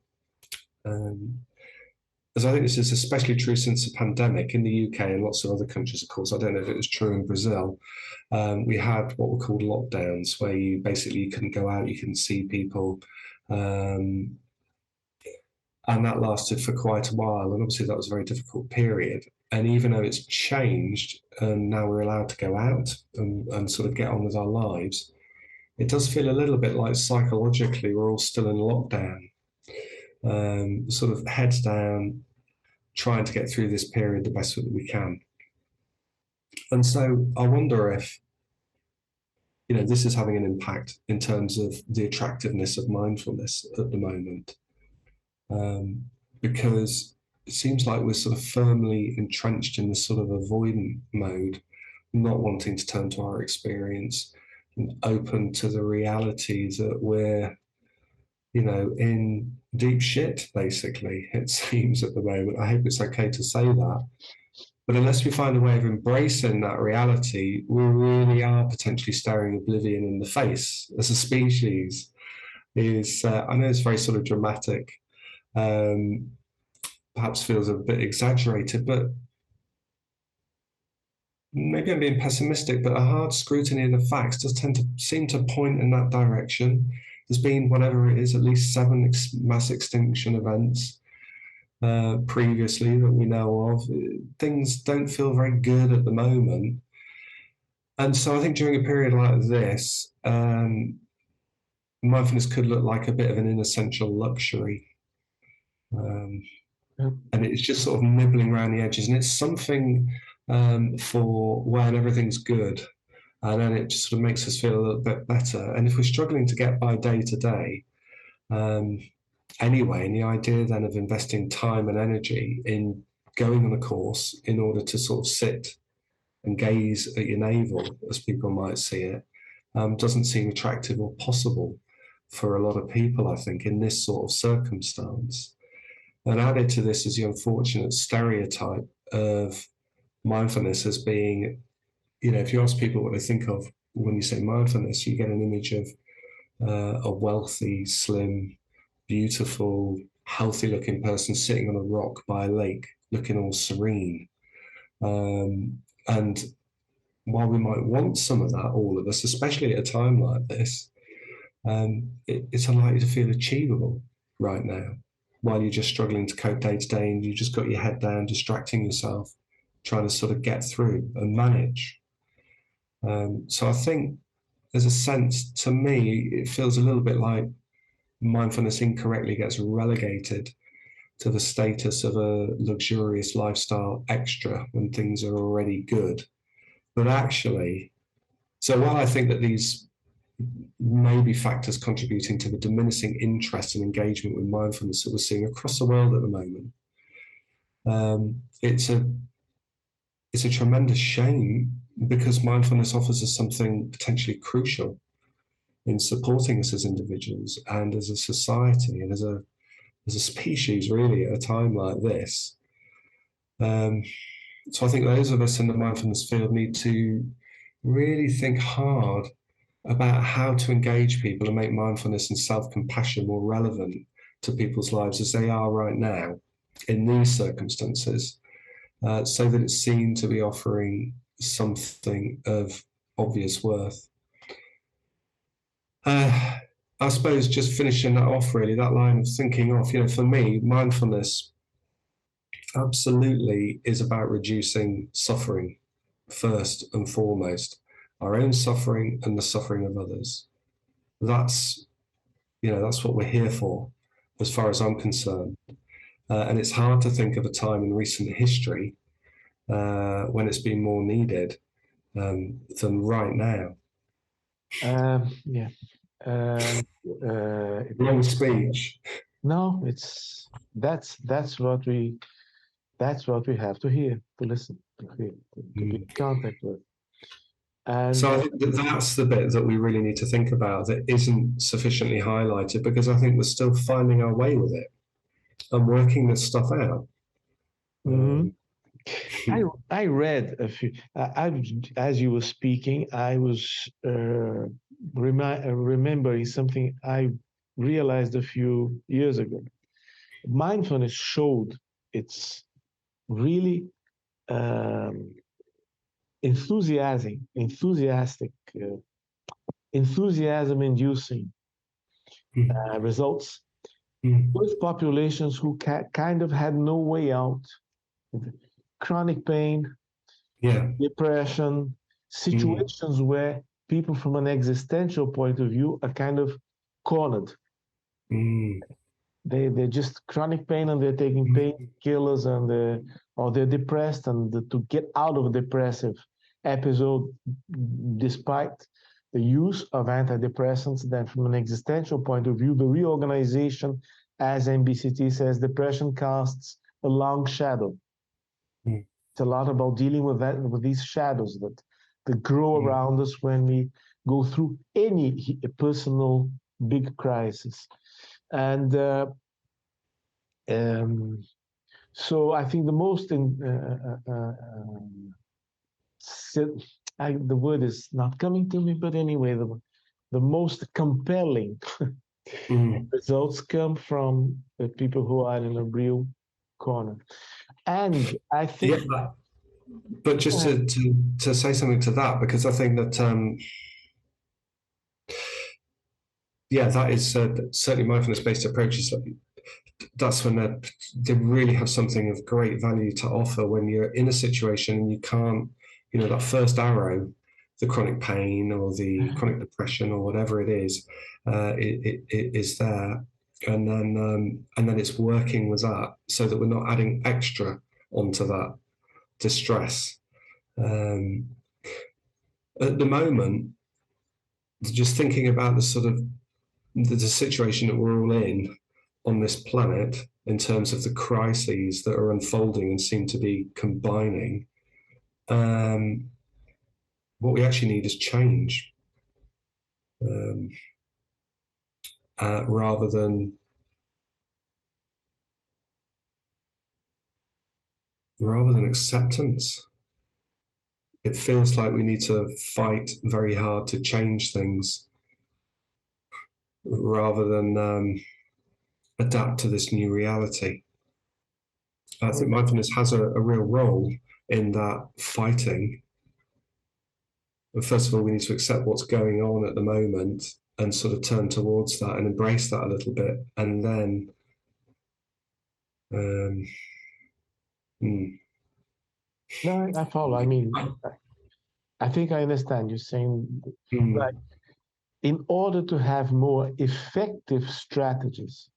As I think this is especially true since the pandemic in the UK and lots of other countries, of course. I don't know if it was true in Brazil. We had what were called lockdowns, where you couldn't go out, you couldn't see people. And that lasted for quite a while. And obviously that was a very difficult period. And even though it's changed and now we're allowed to go out and sort of get on with our lives, it does feel a little bit like psychologically we're all still in lockdown, sort of heads down, trying to get through this period the best that we can. And so I wonder if, this is having an impact in terms of the attractiveness of mindfulness at the moment. Because it seems like we're sort of firmly entrenched in this sort of avoidant mode, not wanting to turn to our experience and open to the reality that we're, in deep shit, basically, it seems at the moment. I hope it's okay to say that. But unless we find a way of embracing that reality, we really are potentially staring oblivion in the face as a species. I know it's very sort of dramatic, perhaps feels a bit exaggerated, but maybe I'm being pessimistic, but a hard scrutiny of the facts does tend to seem to point in that direction. There's been, whatever it is, at least 7 mass extinction events previously that we know of. Things don't feel very good at the moment. And so I think during a period like this, mindfulness could look like a bit of an inessential luxury. And it's just sort of nibbling around the edges. And it's something for when everything's good. And then it just sort of makes us feel a little bit better. And if we're struggling to get by day to day, anyway, and the idea then of investing time and energy in going on a course in order to sort of sit and gaze at your navel, as people might see it, doesn't seem attractive or possible for a lot of people, I think, in this sort of circumstance. And added to this is the unfortunate stereotype of mindfulness as being, if you ask people what they think of when you say mindfulness, you get an image of a wealthy, slim, beautiful, healthy-looking person sitting on a rock by a lake, looking all serene. And while we might want some of that, all of us, especially at a time like this, it's unlikely to feel achievable right now, while you're just struggling to cope day to day and you just got your head down, distracting yourself, trying to sort of get through and manage. So I think there's a sense, to me, it feels a little bit like mindfulness incorrectly gets relegated to the status of a luxurious lifestyle extra when things are already good. But actually, so while I think that these may be factors contributing to the diminishing interest and engagement with mindfulness that we're seeing across the world at the moment, it's a tremendous shame, because mindfulness offers us something potentially crucial in supporting us as individuals and as a society and as a species, really, at a time like this. So I think those of us in the mindfulness field need to really think hard about how to engage people and make mindfulness and self-compassion more relevant to people's lives as they are right now in these circumstances, so that it's seen to be offering something of obvious worth. I suppose just finishing that off, really, that line of thinking off, for me, mindfulness absolutely is about reducing suffering first and foremost. our own suffering and the suffering of others. That's, that's what we're here for, as far as I'm concerned. And it's hard to think of a time in recent history when it's been more needed than right now. Yeah. Long speech. No, that's what we have to hear, to listen, to hear, to be in contact with. And so I think that's the bit that we really need to think about that isn't sufficiently highlighted, because I think we're still finding our way with it and working this stuff out. I read a few. As you were speaking, I was remembering something I realized a few years ago. Mindfulness showed its really enthusiastic, enthusiasm-inducing results with populations who kind of had no way out. Chronic pain, depression, situations where people from an existential point of view are kind of cornered. They're just chronic pain and they're taking painkillers or they're depressed, and to get out of a depressive episode despite the use of antidepressants, then from an existential point of view, the reorganization, as MBCT says, depression casts a long shadow. It's a lot about dealing with these shadows that grow around us when we go through any personal big crisis. And so I think the most the word is not coming to me, but anyway, the most compelling results come from the people who are in a real corner. And I think... Yeah, but just to say something to that, because I think that, that is certainly mindfulness-based approaches. That's when they really have something of great value to offer when you're in a situation and you can't, that first arrow, the chronic pain or the chronic depression or whatever it is there. And then it's working with that so that we're not adding extra onto that distress. At the moment, just thinking about the sort of the situation that we're all in on this planet in terms of the crises that are unfolding and seem to be combining, what we actually need is change, rather than acceptance. It feels like we need to fight very hard to change things rather than adapt to this new reality. I think mindfulness has a real role in that fighting. But first of all, we need to accept what's going on at the moment and sort of turn towards that and embrace that a little bit. And then, No, I follow. I mean, I think I understand you're saying that in order to have more effective strategies,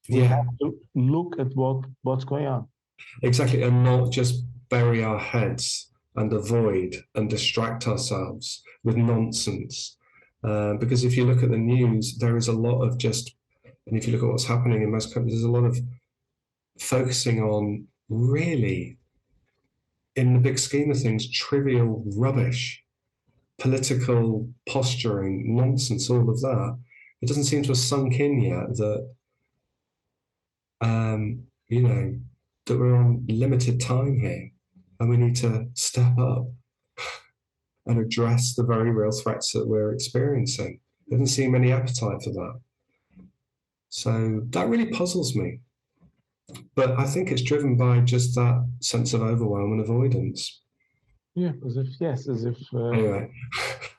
we have to look at what's going on. Exactly, and not just bury our heads and avoid and distract ourselves with nonsense. Because if you look at the news, there is a lot of and if you look at what's happening in most countries, there's a lot of focusing on really, in the big scheme of things, trivial rubbish, political posturing, nonsense, all of that. It doesn't seem to have sunk in yet that, that we're on limited time here and we need to step up and address the very real threats that we're experiencing. There doesn't seem any appetite for that. So that really puzzles me. But I think it's driven by just that sense of overwhelm and avoidance. Yeah, as if... Anyway,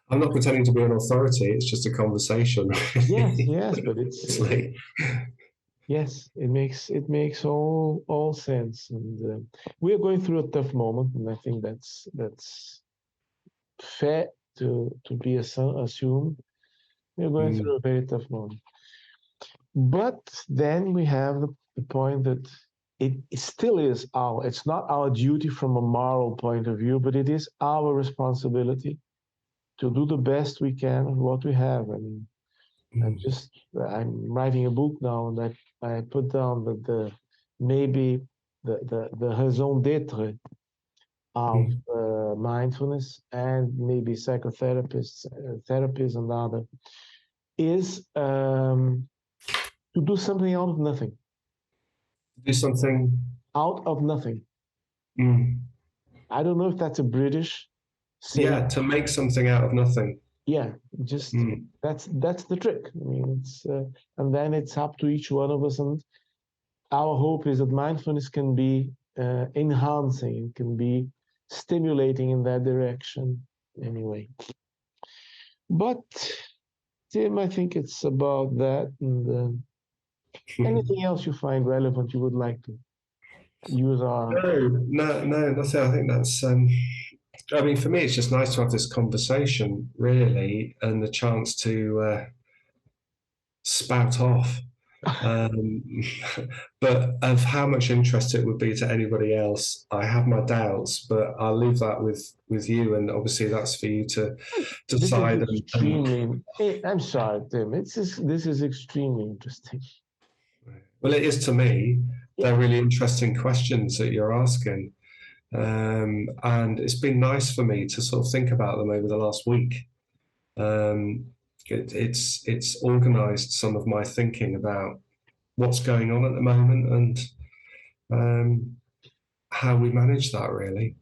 I'm not pretending to be an authority. It's just a conversation. Yes, but it's... Yes, it makes all sense, and we are going through a tough moment, and I think that's fair to be assumed. We're going through a very tough moment. But then we have the point that it still is it's not our duty from a moral point of view, but it is our responsibility to do the best we can with what we have. I mean, I'm writing a book now that I put down that maybe the raison d'être of mindfulness and maybe psychotherapists, therapists and other is to do something out of nothing. Do something Out of nothing. Mm. I don't know if that's a British saying. Yeah, to make something out of nothing. Yeah, just that's the trick. I mean, it's and then it's up to each one of us. And our hope is that mindfulness can be enhancing, can be stimulating in that direction. Anyway, but Tim, I think it's about that. And anything else you find relevant you would like to use our? No, nothing. I think that's. I mean, for me, it's just nice to have this conversation, really, and the chance to spout off. But of how much interest it would be to anybody else, I have my doubts. But I'll leave that with you, and obviously that's for you to decide. This is extremely. I'm sorry, Tim. This is extremely interesting. Well, it is to me. They're really interesting questions that you're asking. And it's been nice for me to sort of think about them over the last week. It's organised some of my thinking about what's going on at the moment and how we manage that, really.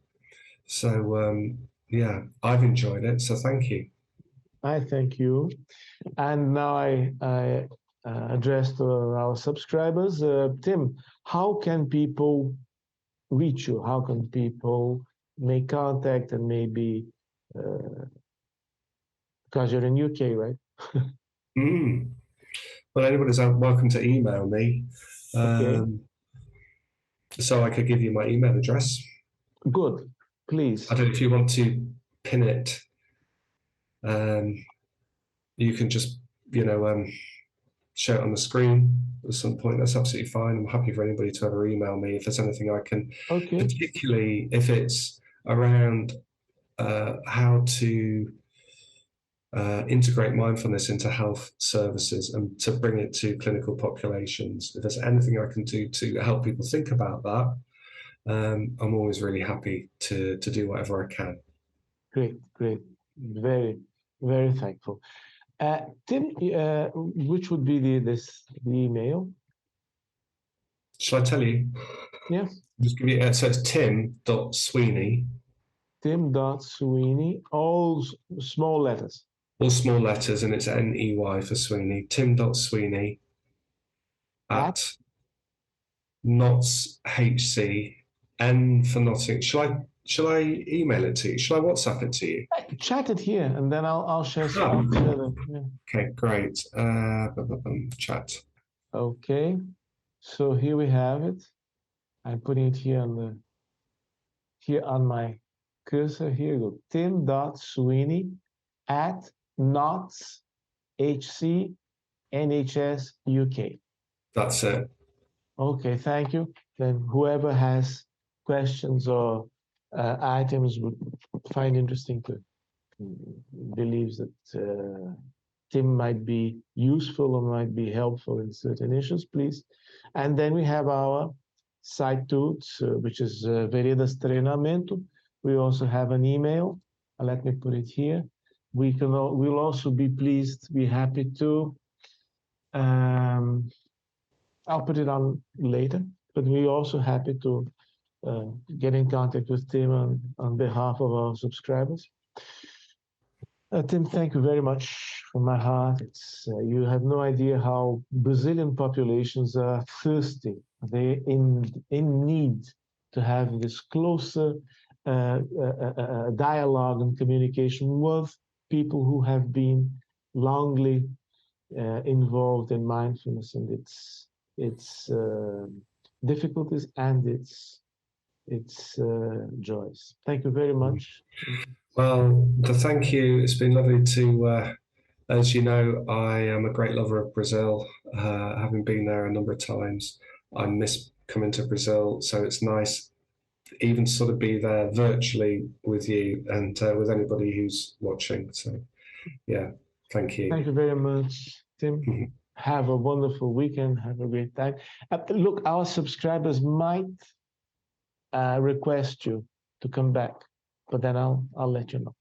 So yeah, I've enjoyed it. So thank you. I thank you. And now I address to our subscribers. Tim, how can people reach you? How can people make contact and maybe because you're in UK, right? Well, anybody's welcome to email me. So I could give you my email address. Good, please. I don't know if you want to pin it. You can just, share it on the screen at some point. That's absolutely fine. I'm happy for anybody to ever email me if there's anything I can, particularly if it's around how to integrate mindfulness into health services and to bring it to clinical populations. If there's anything I can do to help people think about that, I'm always really happy to do whatever I can. Great. Very, very thankful. Tim, which would be the email? Shall I tell you? Yeah. Just give you, so it's tim.sweeney. Tim.Sweeney, all small letters. All small letters, and it's N-E-Y for Sweeney. Tim.Sweeney at Notts HC, N for Notting. Shall I email it to you? Shall I WhatsApp it to you? Chat it here, and then I'll share some. Okay, great. Chat. Okay, so here we have it. I'm putting it here on my cursor. Here you go. Tim.Sweeney at Notts HC NHS UK. That's it. Okay, thank you. Then whoever has questions or items would find interesting to believes that Tim might be useful or might be helpful in certain issues, please. And then we have our site tools, which is Veredas Treinamento. We also have an email. Let me put it here. We'll also be happy to. I'll put it on later, but we're also happy to get in contact with Tim on behalf of our subscribers. Tim, thank you very much from my heart. You have no idea how Brazilian populations are thirsty. They're in need to have this closer dialogue and communication with people who have been longly involved in mindfulness and its difficulties and its it's joyous. Thank you very much. Well, thank you. It's been lovely to, as you know, I am a great lover of Brazil, having been there a number of times. I miss coming to Brazil, so it's nice even sort of be there virtually with you and with anybody who's watching. So, yeah, thank you. Thank you very much, Tim. Have a wonderful weekend. Have a great time. Look, our subscribers might request you to come back, but then I'll let you know.